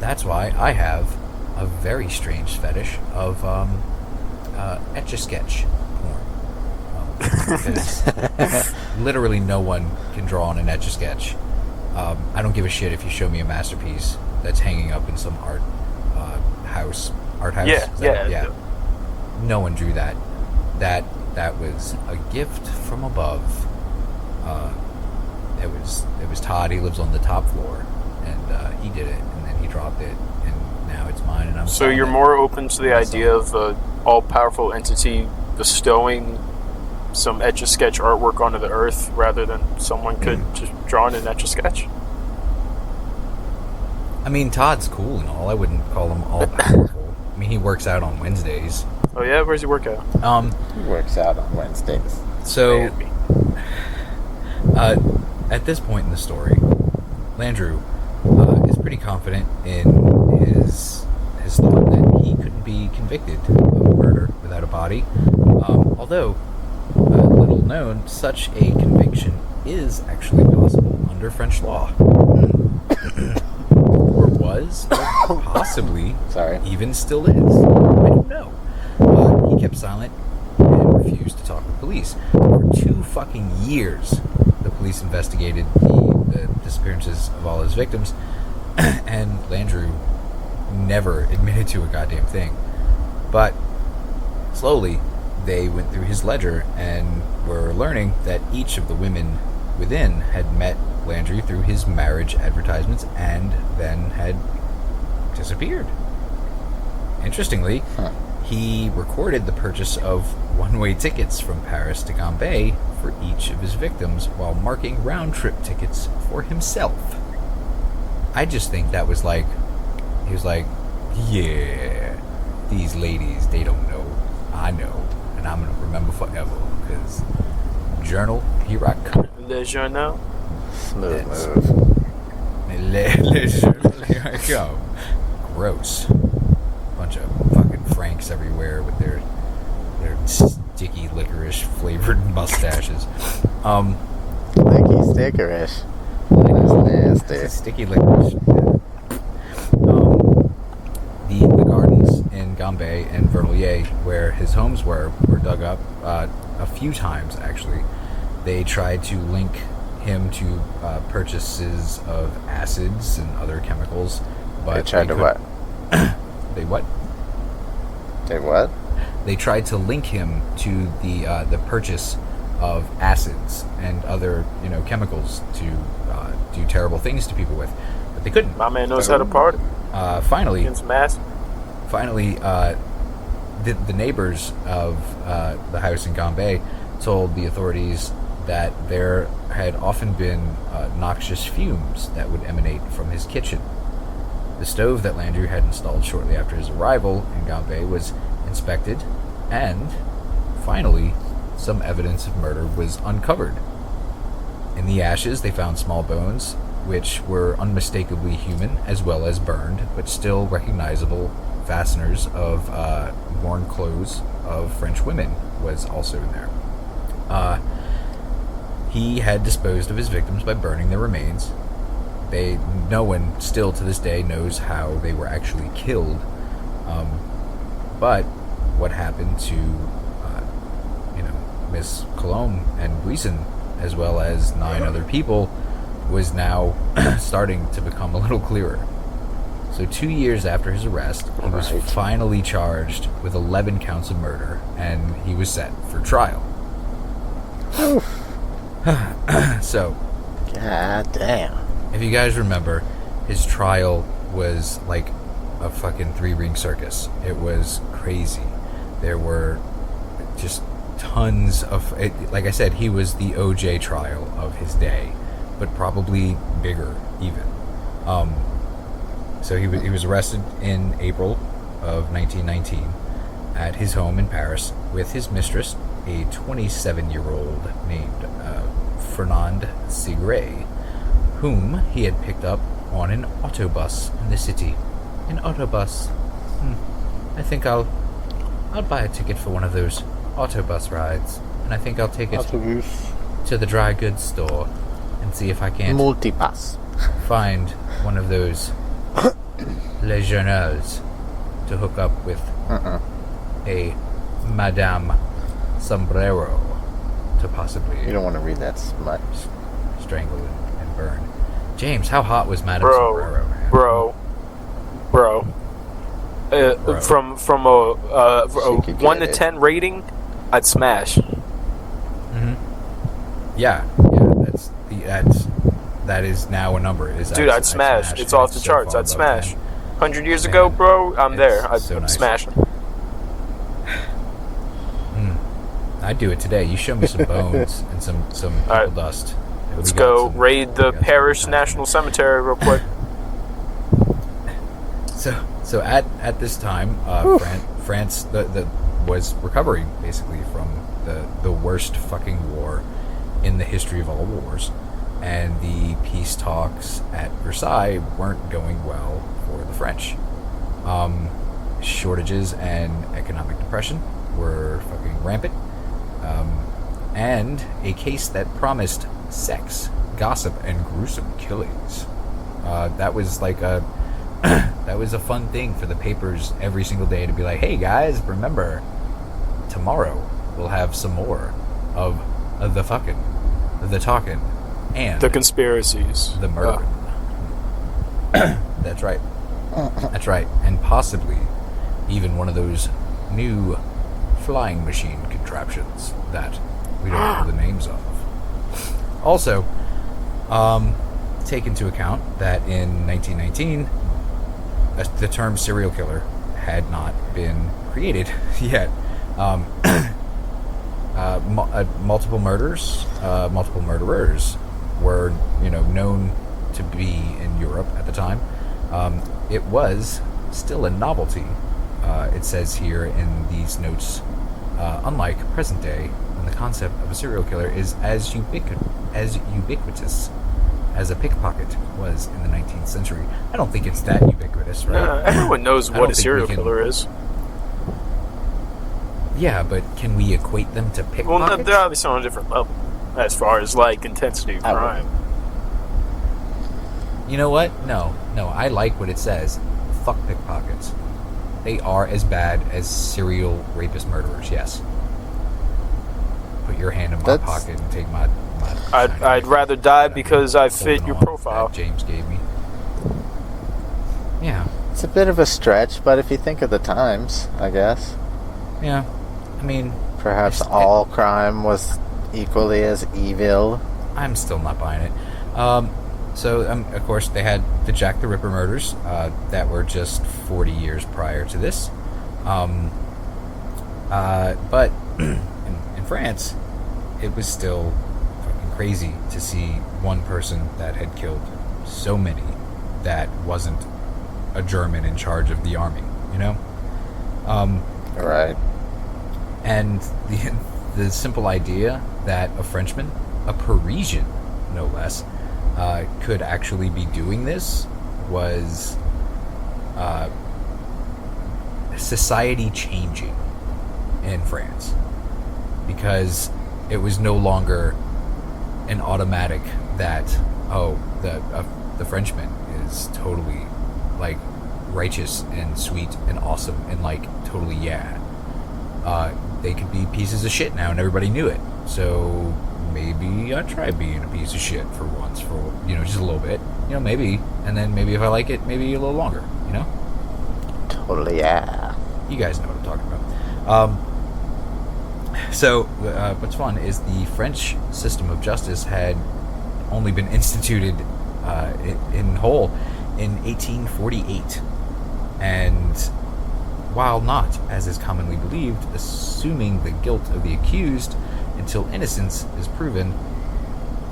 I have a very strange fetish of Etch-a-Sketch porn. Because literally no one can draw on an Etch-a-Sketch. I don't give a shit if you show me a masterpiece that's hanging up in some art house. Yeah. No one drew that. That was a gift from above. It was Todd. He lives on the top floor, and he did it, and then he dropped it, and now it's mine. And I'm So selling you're it. more open to the idea of an all-powerful entity bestowing some Etch-a-Sketch artwork onto the earth rather than someone could just draw in an Etch-a-Sketch? I mean, Todd's cool and all. I wouldn't call him all powerful. I mean, he works out on Wednesdays. Oh yeah? Where's he work out? He works out on Wednesdays. So, Man, me. at this point in the story, Landru is pretty confident in his thought that he couldn't be convicted of a murder without a body. Although, little known, such a conviction is actually possible under French law. Or was, or possibly, Sorry. even still is. I don't know. He kept silent and refused to talk with police. For 2 fucking years, the police investigated the disappearances of all his victims, and Landru never admitted to a goddamn thing. But slowly, they went through his ledger and were learning that each of the women within had met Landry through his marriage advertisements and then had disappeared. Interestingly, he recorded the purchase of one-way tickets from Paris to Gambais for each of his victims while marking round-trip tickets for himself. I just think that was like, he was like, yeah, these ladies, they don't know. I know. And I'm going to remember forever. Because journal, here I come. Le journal. Smooth That's- move. Journal, here I come. Gross. Bunch of fucking Franks everywhere with their sticky licorice flavored mustaches. Licky stickerish. That's nasty. Sticky licorice. The gardens in Gambais and Verlier, where his homes were dug up a few times, actually. They tried to link him to purchases of acids and other chemicals, but They tried to what? They what? They what? They tried to link him to the purchase of acids and other chemicals to do terrible things to people with, but they couldn't. My man knows how to party. Finally, Getting some ass. the neighbors of the house in Gambais told the authorities that there had often been noxious fumes that would emanate from his kitchen. The stove that Landry had installed shortly after his arrival in Gambais was inspected, and finally, some evidence of murder was uncovered. In the ashes, they found small bones, which were unmistakably human, as well as burned, but still recognizable fasteners of worn clothes of French women was also in there. He had disposed of his victims by burning their remains. No one still to this day knows how they were actually killed. But what happened to, Miss Colombe and Buisson, as well as 9 other people, was now starting to become a little clearer. So 2 years after his arrest, he was finally charged with 11 counts of murder, and he was set for trial. So, God damn. if you guys remember, his trial was like a fucking 3-ring circus. It was crazy. There were just tons of it. Like I said, he was the OJ trial of his day, but probably bigger even. So he was arrested in April of 1919 at his home in Paris with his mistress, a 27-year-old named Fernand Sigret, whom he had picked up on an autobus in the city. An autobus. I think I'll buy a ticket for one of those autobus rides, and I think I'll take it to the dry goods store and see if I can't Multipass. find one of those Les Journals to hook up with a Madame Sombrero to possibly You don't want to read that smut. strangle and burn. James, how hot was Madame Sombrero? Man? Bro. From a Think you 1 to get it. 10 rating, I'd smash. Yeah, that is now a number. Dude, I'd smash. It's off the charts. I'd smash. 100 years ago, bro, I'm there. I'd so nice. smash. I'd do it today. You show me some bones and some people Alright. dust. and Let's we got go some- raid the we got some Parish good National times. Cemetery real quick. So at this time, France was recovering basically from the worst fucking war in the history of all wars, and the peace talks at Versailles weren't going well for the French. Shortages and economic depression were fucking rampant, and a case that promised sex, gossip, and gruesome killings. That was like that was a fun thing for the papers every single day to be like, hey guys, remember, tomorrow we'll have some more of the fucking, the talking, and The conspiracies. the murder. That's right. That's right. And possibly even one of those new flying machine contraptions that we don't know the names of. Also, take into account that in 1919, the term serial killer had not been created yet. Multiple murderers were, known to be in Europe at the time. It was still a novelty. It says here in these notes, unlike present day, when the concept of a serial killer is as ubiquitous as a pickpocket was in the 19th century. I don't think it's that ubiquitous, right? Everyone knows what a serial killer is. Yeah, but can we equate them to pickpockets? Well, they're obviously on a different level as far as, intensity of crime. You know what? No, I like what it says. Fuck pickpockets. They are as bad as serial rapist murderers, yes. Put your hand in my pocket and take my I'd rather die because I fit your profile. That James gave me. Yeah. It's a bit of a stretch, but if you think of the times, I guess. Yeah. I mean... Perhaps all crime was equally as evil. I'm still not buying it. So, of course, they had the Jack the Ripper murders that were just 40 years prior to this. But in France, it was still fucking crazy to see one person that had killed so many that wasn't a German in charge of the army, Right. And the simple idea that a Frenchman, a Parisian, no less, could actually be doing this was society changing in France, because it was no longer an automatic that the Frenchman is totally righteous and sweet and awesome and totally they could be pieces of shit now and everybody knew it. So maybe I'd try being a piece of shit for once, for just a little bit, maybe, and then maybe if I like it, maybe a little longer, Totally, yeah. You guys know what I'm talking about. So what's fun is the French system of justice had only been instituted in whole in 1848, and while not, as is commonly believed, assuming the guilt of the accused until innocence is proven,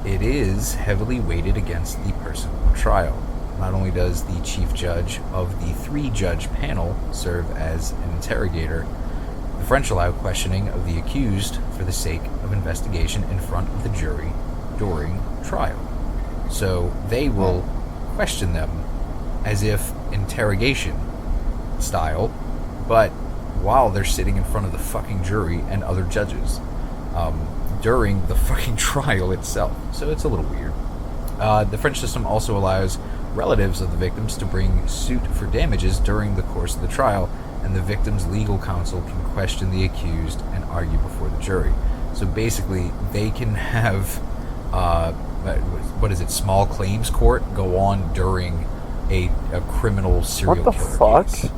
it is heavily weighted against the person on trial. Not only does the chief judge of the 3-judge panel serve as an interrogator, the French allow questioning of the accused for the sake of investigation in front of the jury during trial. So they will question them as if interrogation style, but while they're sitting in front of the fucking jury and other judges during the fucking trial itself. So it's a little weird. The French system also allows relatives of the victims to bring suit for damages during the course of the trial, and the victim's legal counsel can question the accused and argue before the jury. So basically, they can have small claims court go on during a criminal serial killer case.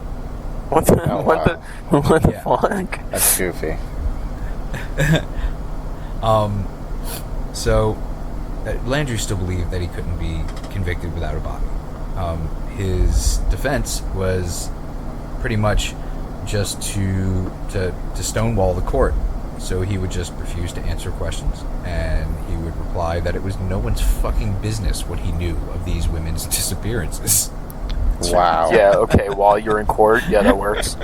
What the fuck? What the fuck? That's goofy. So Landry still believed that he couldn't be convicted without a body. His defense was pretty much just to stonewall the court. So he would just refuse to answer questions, and he would reply that it was no one's fucking business what he knew of these women's disappearances. Wow. Yeah, okay, while you're in court, yeah, that works.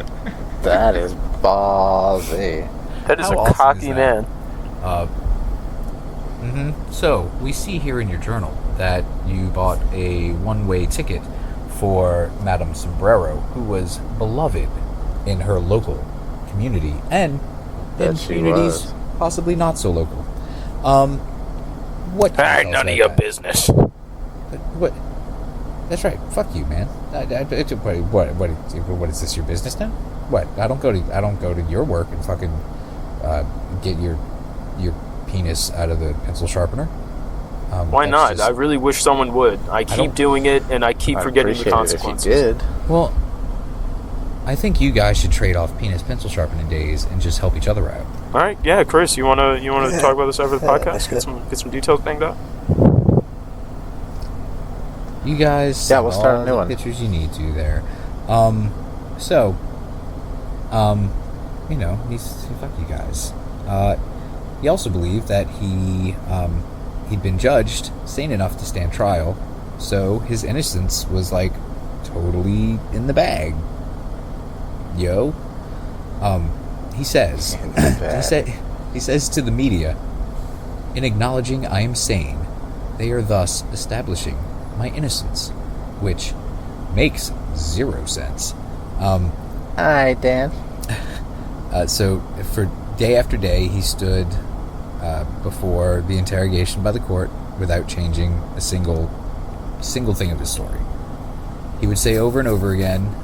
That is ballsy. That is How a awesome cocky is man. that? So, we see here in your journal that you bought a one-way ticket for Madame Sombrero, who was beloved in her local community, and in communities possibly not so local. What? None of your business. What? That's right. Fuck you, man. What is this? Your business now? What? I don't go to your work and fucking get your penis out of the pencil sharpener. Why not? I really wish someone would. I keep doing it, and I keep forgetting the consequences. If you did. Well, I think you guys should trade off penis pencil sharpening days and just help each other out. All right, yeah, Chris, you wanna talk about this over the podcast? Get some details banged out. You guys, Yeah, we'll start a new the one. pictures you need to there. Fuck you guys. He also believed that he'd been judged sane enough to stand trial, so his innocence was like totally in the bag. Yo, he says, In the bag. he says to the media, in acknowledging I am sane, they are thus establishing my innocence, which makes 0 sense. Alright, Dan. So for day after day, he stood before the interrogation by the court without changing a single thing of his story. He would say over and over again,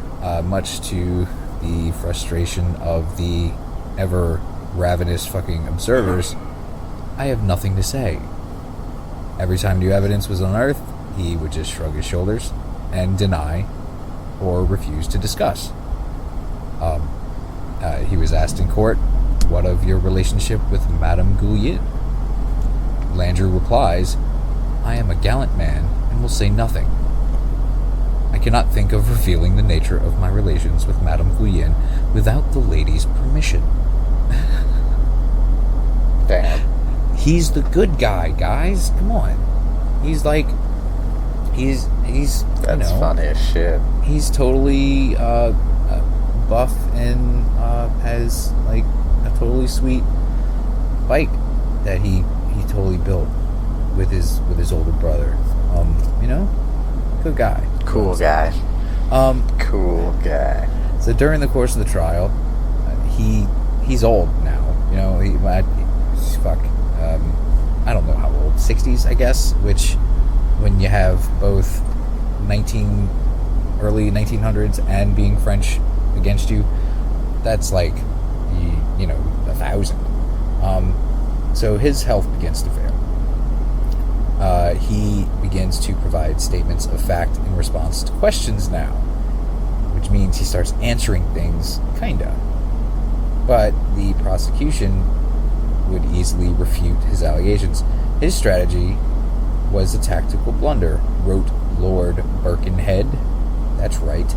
much to the frustration of the ever ravenous fucking observers, I have nothing to say. Every time new evidence was unearthed, he would just shrug his shoulders and deny or refuse to discuss. He was asked in court, what of your relationship with Madame Goulier? Landry replies, I am a gallant man and will say nothing. I cannot think of revealing the nature of my relations with Madame Goulier without the lady's permission. Dan. He's the good guy, guys. Come on. He's That's funny as shit. He's totally buff and has like a totally sweet bike that he totally built with his older brother. Good guy. Cool guy. Cool guy. So during the course of the trial, he's old now. I don't know how old, 60s, I guess. Which, when you have both early 1900s and being French against you, that's like 1,000. So his health begins to fail. He begins to provide statements of fact in response to questions now, which means he starts answering things, kinda. But the prosecution would easily refute his allegations. His strategy was a tactical blunder, wrote Lord Birkenhead. That's right.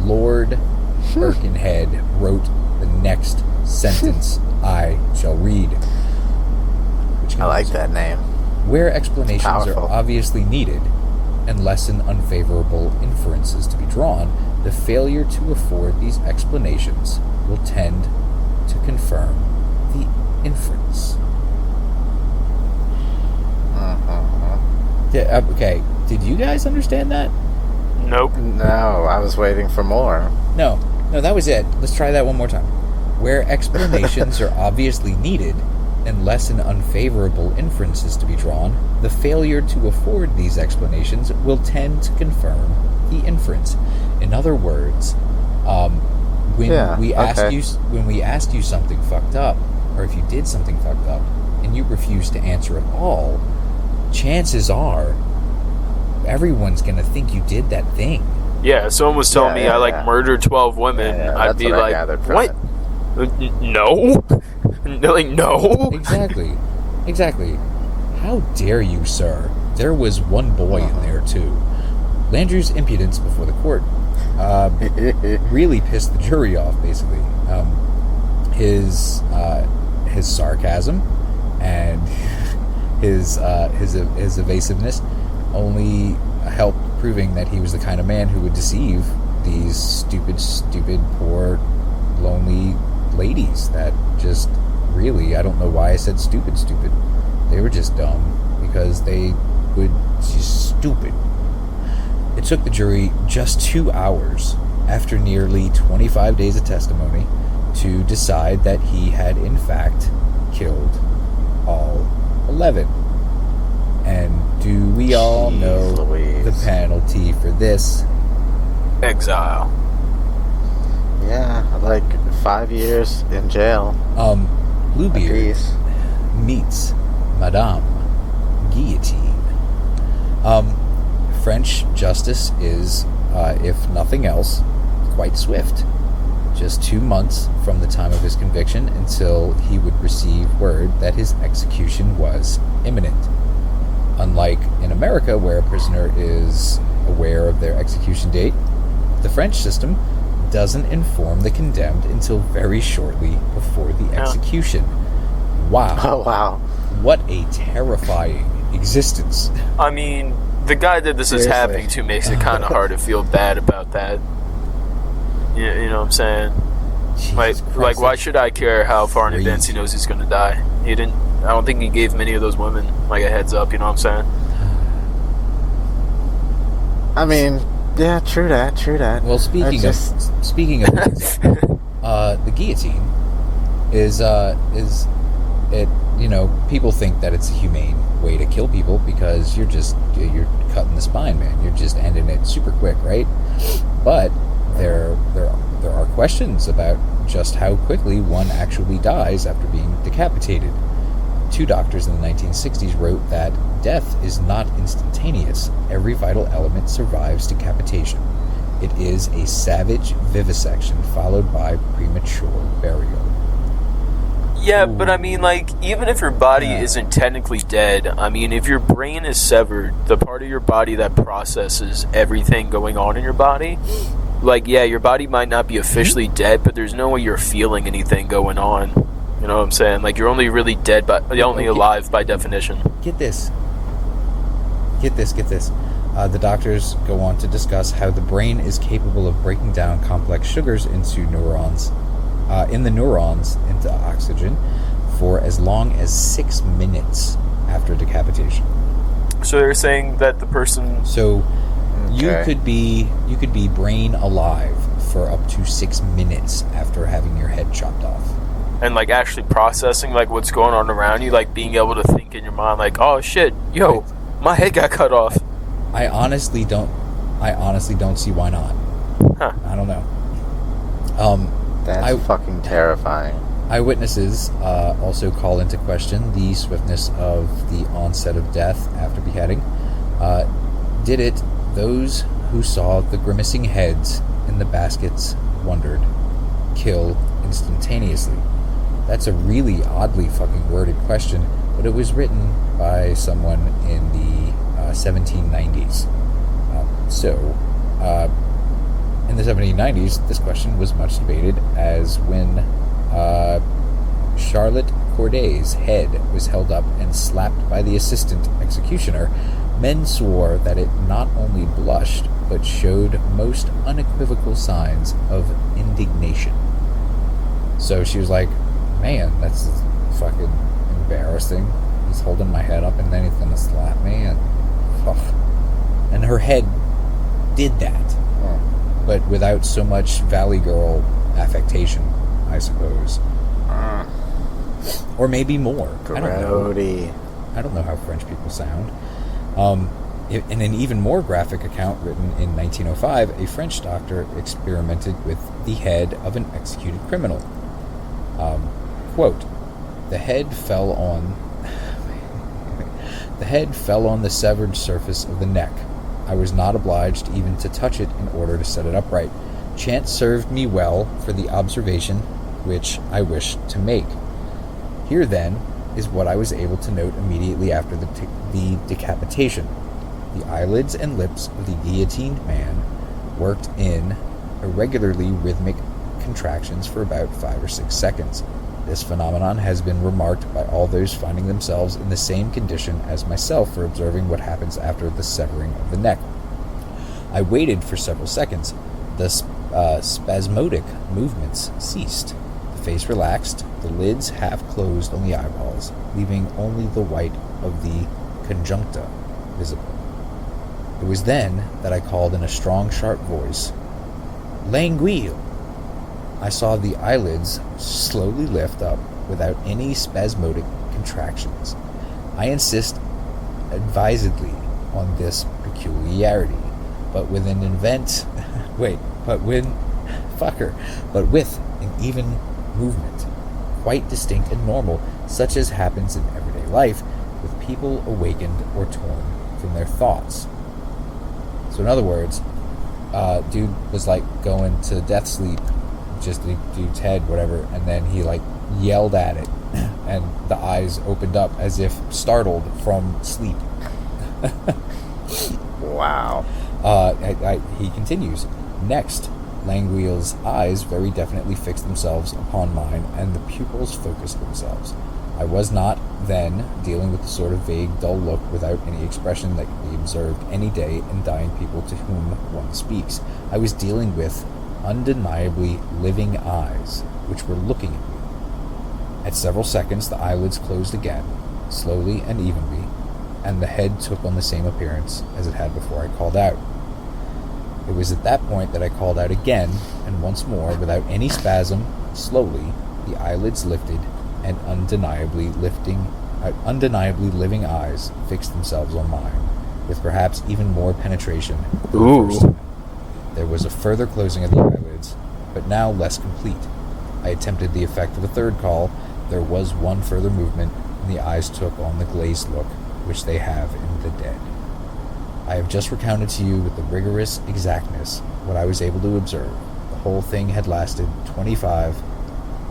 Lord Birkenhead wrote the next sentence I shall read. Which I like goes, that name. where explanations Powerful. are obviously needed and lessen unfavorable inferences to be drawn, the failure to afford these explanations will tend to confirm the inference. Yeah, okay, did you guys understand that? Nope. No, I was waiting for more. No, that was it. Let's try that one more time. Where explanations are obviously needed and lessen unfavorable inferences to be drawn, the failure to afford these explanations will tend to confirm the inference. In other words, when we asked you something fucked up, or if you did something fucked up, and you refuse to answer at all, chances are everyone's gonna think you did that thing. Yeah, if someone was telling me I murdered 12 women, I'd that's be what I like, gathered from what? No. They're like, no. Exactly. How dare you, sir? There was one boy in there too. Landry's impudence before the court really pissed the jury off. Basically, his sarcasm and his evasiveness only helped proving that he was the kind of man who would deceive these stupid, poor, lonely ladies that just really, I don't know why I said stupid. They were just dumb because they would just stupid. It took the jury just 2 hours after nearly 25 days of testimony to decide that he had in fact killed all 11. And do we all know the penalty for this? Exile. Yeah, like 5 years in jail. Blue Beard Apiece. meets Madame Guillotine. French justice is, if nothing else, quite swift. just 2 months from the time of his conviction until he would receive word that his execution was imminent. Unlike in America, where a prisoner is aware of their execution date, the French system doesn't inform the condemned until very shortly before the execution. Wow. Oh, wow. What a terrifying existence. I mean, the guy that this is Seriously. happening to makes it kind of hard to feel bad about that. You know what I'm saying? Jesus Christ, Like, why should I care how far in advance he knows he's going to die? He didn't. I don't think he gave many of those women like a heads up. You know what I'm saying? I mean, yeah, true that. Well, speaking of the guillotine is it, you know, people think that it's a humane way to kill people because you're cutting the spine, man. You're just ending it super quick, right? But there are questions about just how quickly one actually dies after being decapitated. 2 doctors in the 1960s wrote that death is not instantaneous. Every vital element survives decapitation. It is a savage vivisection followed by premature burial. Yeah, but I mean, like, even if your body isn't technically dead, I mean, if your brain is severed, the part of your body that processes everything going on in your body, like, yeah, your body might not be officially dead, but there's no way you're feeling anything going on. You know what I'm saying? Like, you're only really dead, but you're only alive by definition. Get this. The doctors go on to discuss how the brain is capable of breaking down complex sugars into neurons, into oxygen for as long as 6 minutes after decapitation. So they're saying that the person... So you could be brain alive for up to 6 minutes after having your head chopped off. And, like, actually processing, like, what's going on around you, like, being able to think in your mind, like, oh, shit, yo, my head got cut off. I honestly don't see why not. Huh. I don't know. That's fucking terrifying. Eyewitnesses also call into question the swiftness of the onset of death after beheading. Did it? Those who saw the grimacing heads in the baskets wondered. Kill instantaneously. That's a really oddly fucking worded question, but it was written by someone in the 1790s. In the 1790s, this question was much debated, as when Charlotte Corday's head was held up and slapped by the assistant executioner, men swore that it not only blushed, but showed most unequivocal signs of indignation. So she was like, man, that's fucking embarrassing. He's holding my head up and then he's gonna slap me, and her head did that. But without so much Valley Girl affectation, I suppose. Or maybe more. I don't know how French people sound. In an even more graphic account written in 1905, a French doctor experimented with the head of an executed criminal. Quote, the head fell on the severed surface of the neck. I was not obliged even to touch it in order to set it upright. Chance served me well for the observation which I wished to make. Here, then, is what I was able to note immediately after the decapitation. The eyelids and lips of the guillotined man worked in irregularly rhythmic contractions for about 5 or 6 seconds. This phenomenon has been remarked by all those finding themselves in the same condition as myself for observing what happens after the severing of the neck. I waited for several seconds. The spasmodic movements ceased. The face relaxed, the lids half closed on the eyeballs, leaving only the white of the conjuncta visible. It was then that I called in a strong, sharp voice, "L'anguille!" I saw the eyelids slowly lift up without any spasmodic contractions. I insist advisedly on this peculiarity, but with an even movement, quite distinct and normal, such as happens in everyday life with people awakened or torn from their thoughts. So in other words, dude was like going to death sleep just the dude's head, whatever, and then he like yelled at it, and the eyes opened up as if startled from sleep. Wow. He continues. Next, Languille's eyes very definitely fixed themselves upon mine, and the pupils focused themselves. I was not, then, dealing with the sort of vague, dull look without any expression that can be observed any day in dying people to whom one speaks. I was dealing with undeniably living eyes, which were looking at me. At several seconds, the eyelids closed again, slowly and evenly, and the head took on the same appearance as it had before I called out. It was at that point that I called out again, and once more, without any spasm, slowly, the eyelids lifted, and undeniably living eyes fixed themselves on mine, with perhaps even more penetration than the first time. There was a further closing of the eyelids, but now less complete. I attempted the effect of a third call. There was one further movement, and the eyes took on the glazed look which they have in the dead. I have just recounted to you with the rigorous exactness what I was able to observe. The whole thing had lasted 25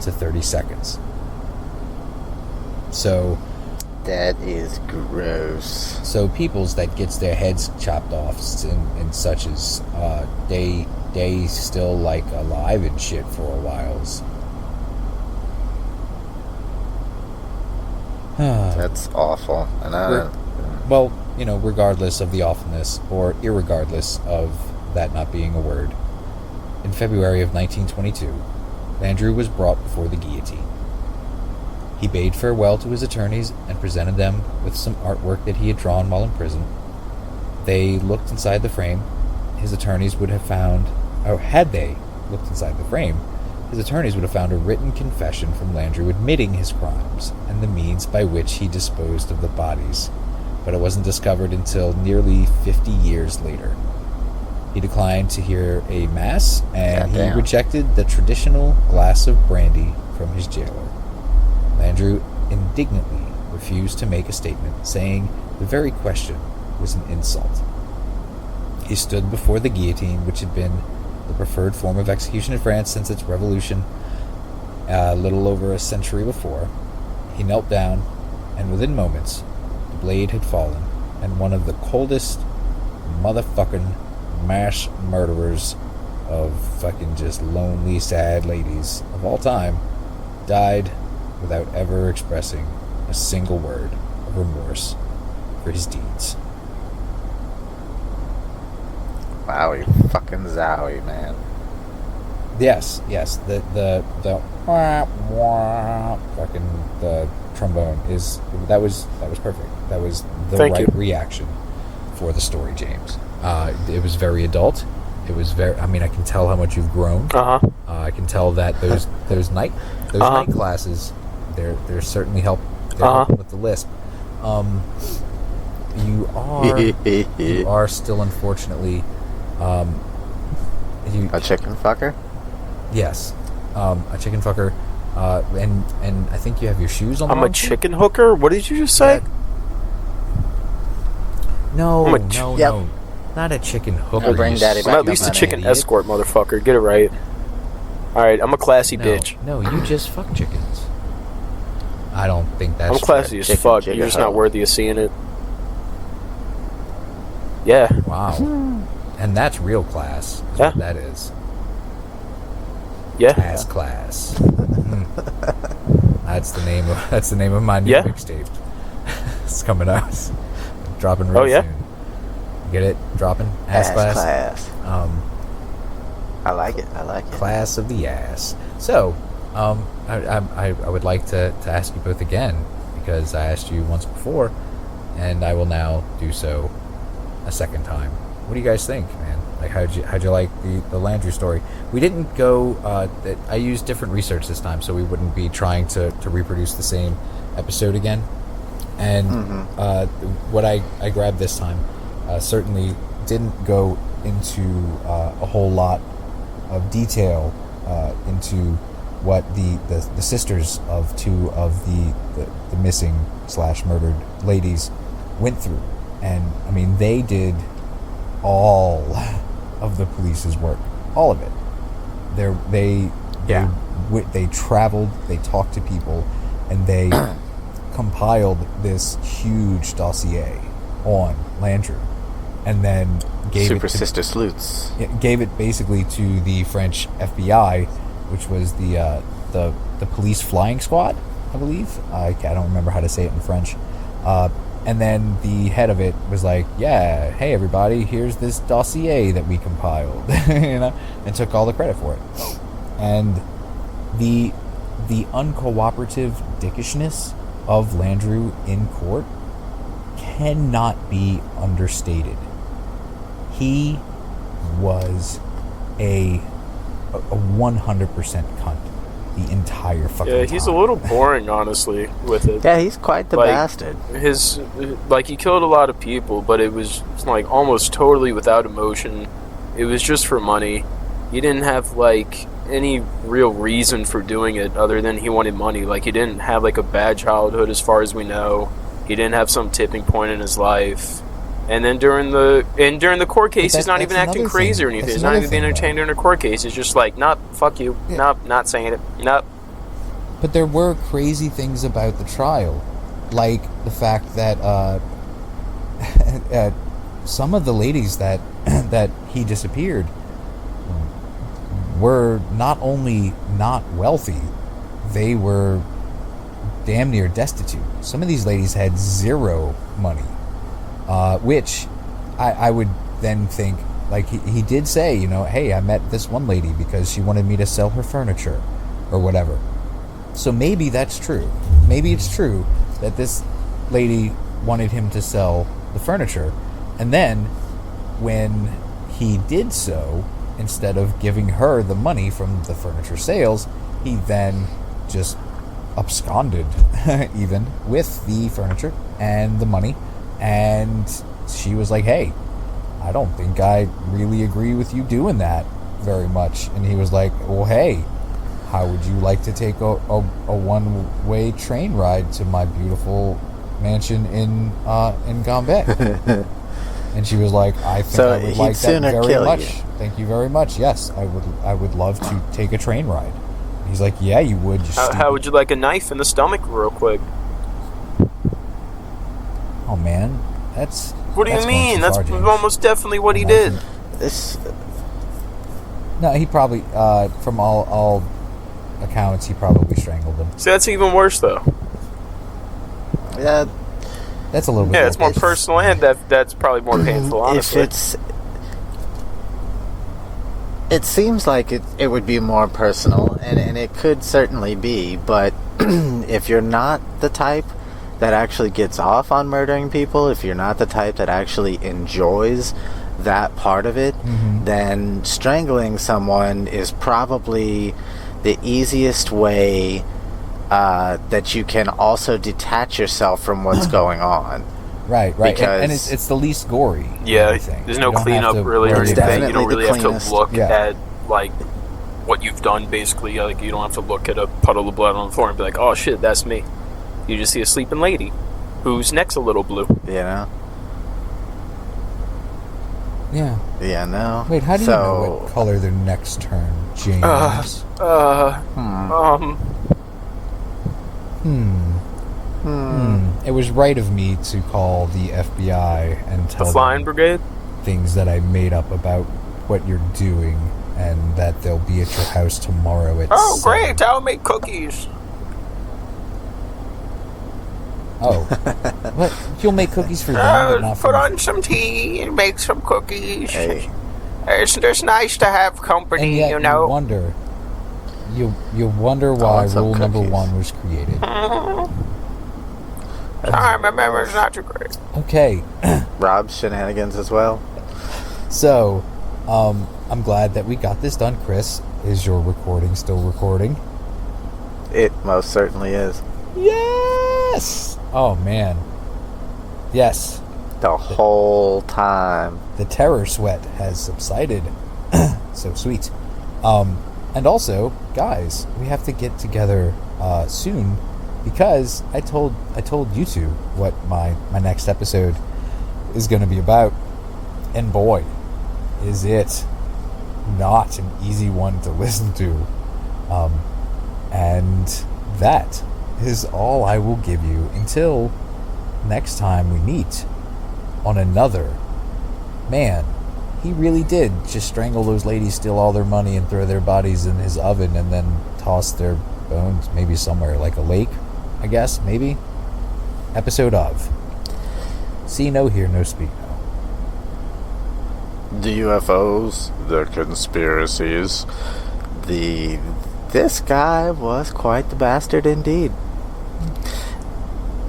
to 30 seconds. So, that is gross. So peoples that gets their heads chopped off and such as they still like alive and shit for a whiles. That's awful. And well, you know, regardless of the awfulness, or irregardless of that not being a word, in February of 1922, Landru was brought before the guillotine. He bade farewell to his attorneys and presented them with some artwork that he had drawn while in prison. They looked inside the frame. His attorneys would have found, or had they looked inside the frame, his attorneys would have found a written confession from Landru admitting his crimes and the means by which he disposed of the bodies, but it wasn't discovered until nearly 50 years later. He declined to hear a mass, and he rejected the traditional glass of brandy from his jailer. Landru indignantly refused to make a statement, saying the very question was an insult. He stood before the guillotine, which had been the preferred form of execution in France since its revolution a little over a century before. He knelt down, and within moments, the blade had fallen, and one of the coldest motherfucking mass murderers of fucking just lonely, sad ladies of all time died without ever expressing a single word of remorse for his deeds. Wowie, fucking zowie, man. Yes, the fucking the trombone is that was perfect. That was the right reaction for the story, James. It was very adult. It was very. I mean, I can tell how much you've grown. I can tell that those night classes, they're certainly helping with the lisp. You are still unfortunately a chicken fucker. Yes, a chicken fucker. And I think you have your shoes on. I'm a chicken hooker. What did you just say? No, not a chicken hooker. Bring daddy back. I'm at least a chicken escort, motherfucker. Get it right. All right, I'm a classy bitch. No, you just fuck chickens. I don't think that's. I'm classy as fuck. You're just not worthy of seeing it. Yeah. Wow. And that's real class. Yeah. What that is. Yeah. Ass class. That's the name of my new mixtape. It's coming out. Dropping real soon. Get it? Dropping? Ass class. I like it. Class of the ass. So, I would like to ask you both again, because I asked you once before, and I will now do so a second time. What do you guys think, man? Like, how'd you like the Landru story? We didn't go. I used different research this time, so we wouldn't be trying to reproduce the same episode again. And what I grabbed this time certainly didn't go into a whole lot of detail into what the sisters of two of the missing / murdered ladies went through. And I mean, they did all of the police's work, all of it. Yeah. They traveled, they talked to people, and they compiled this huge dossier on Landru, and then gave Super it to, Sister Sleuths. gave it basically to the French FBI, which was the police flying squad, I believe. I don't remember how to say it in French. And then the head of it was like, "Yeah, hey everybody, here's this dossier that we compiled," and took all the credit for it. And the uncooperative dickishness of Landru in court cannot be understated. He was a 100% cunt the entire fucking time. Yeah, he's a little boring, honestly, with it. Yeah, he's quite the bastard. He killed a lot of people, but it was like almost totally without emotion. It was just for money. He didn't have like any real reason for doing it other than he wanted money. Like, he didn't have like a bad childhood as far as we know. He didn't have some tipping point in his life. And then during the court case, he's not even acting crazy or anything. He's not even being entertained during a court case. He's just like, nope, fuck you. Yeah. Nope, not saying it. Nope. But there were crazy things about the trial. Like the fact that some of the ladies that he disappeared were not only not wealthy, they were damn near destitute. Some of these ladies had zero money. Which I would then think, like, he did say, hey, I met this one lady because she wanted me to sell her furniture or whatever. So maybe that's true. Maybe it's true that this lady wanted him to sell the furniture. And then when he did so, instead of giving her the money from the furniture sales, he then just absconded even with the furniture and the money. And she was like, hey, I don't think I really agree with you doing that very much. And he was like, well, hey, how would you like to take a one-way train ride to my beautiful mansion in Gambais? And she was like, I think I would like that very much. Thank you very much. Yes, I would love to take a train ride. And he's like, yeah, you would. How would you like a knife in the stomach real quick? Oh man, that's. What do you mean? That's almost definitely what he did. No, he probably, from all accounts, he probably strangled him. See, that's even worse, though. Yeah, that's a little bit. Yeah, it's more personal, and that's probably more painful. Honestly, it seems like it would be more personal, and it could certainly be. But if you're not the type that actually gets off on murdering people, if you're not the type that actually enjoys that part of it, then strangling someone is probably the easiest way that you can also detach yourself from what's going on. Right. Because and it's the least gory. Yeah, there's no cleanup really or anything. You don't really have to look at like what you've done. Basically, like you don't have to look at a puddle of blood on the floor and be like, "Oh shit, that's me." You just see a sleeping lady whose neck's a little blue. Yeah. Yeah, no. Wait, how do you know what color their necks turn, James? It was right of me to call the FBI and tell the Flying Brigade things that I made up about what you're doing, and that they'll be at your house tomorrow at 7. Great! I'll make cookies. Oh, what? You'll make cookies for them, but not for put on some tea and make some cookies. Hey. It's nice to have company, and yet you know. You wonder why rule number 1 was created. My memory's not too great. Okay. Rob's shenanigans as well. So, I'm glad that we got this done, Chris. Is your recording still recording? It most certainly is. Yes! Oh, man. Yes. The whole time. The terror sweat has subsided. So sweet. And also, guys, we have to get together soon, because I told you two what my next episode is going to be about. And boy, is it not an easy one to listen to. And that is all I will give you until next time we meet on another. Man, he really did just strangle those ladies, steal all their money, and throw their bodies in his oven, and then toss their bones maybe somewhere, like a lake, I guess, maybe. Episode of See No, Hear No, Speak No. The UFOs, the conspiracies, this guy was quite the bastard indeed.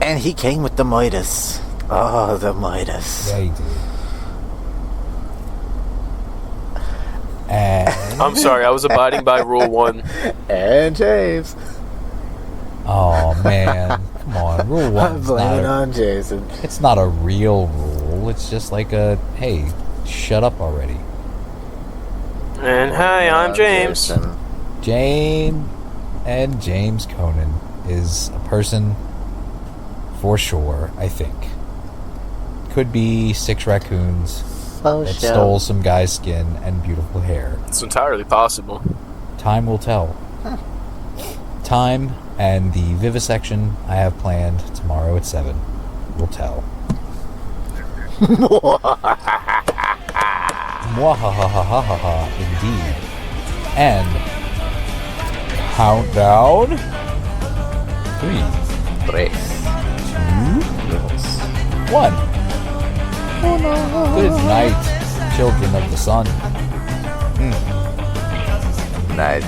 And he came with the Midas. Oh, the Midas. Yeah, he did. And I'm sorry, I was abiding by rule 1. And James. oh man, come on, rule I'm one. blaming on Jason. It's not a real rule. It's just like a hey, shut up already. And hi, I'm James. Jason. Jane and James Conan is a person for sure, I think. Could be 6 raccoons that stole some guy's skin and beautiful hair. It's entirely possible. Time will tell. Time and the vivisection I have planned tomorrow at 7 will tell. Mwahahahahaha, indeed. And countdown 3, 2, 1. Good night, children of the sun. Night.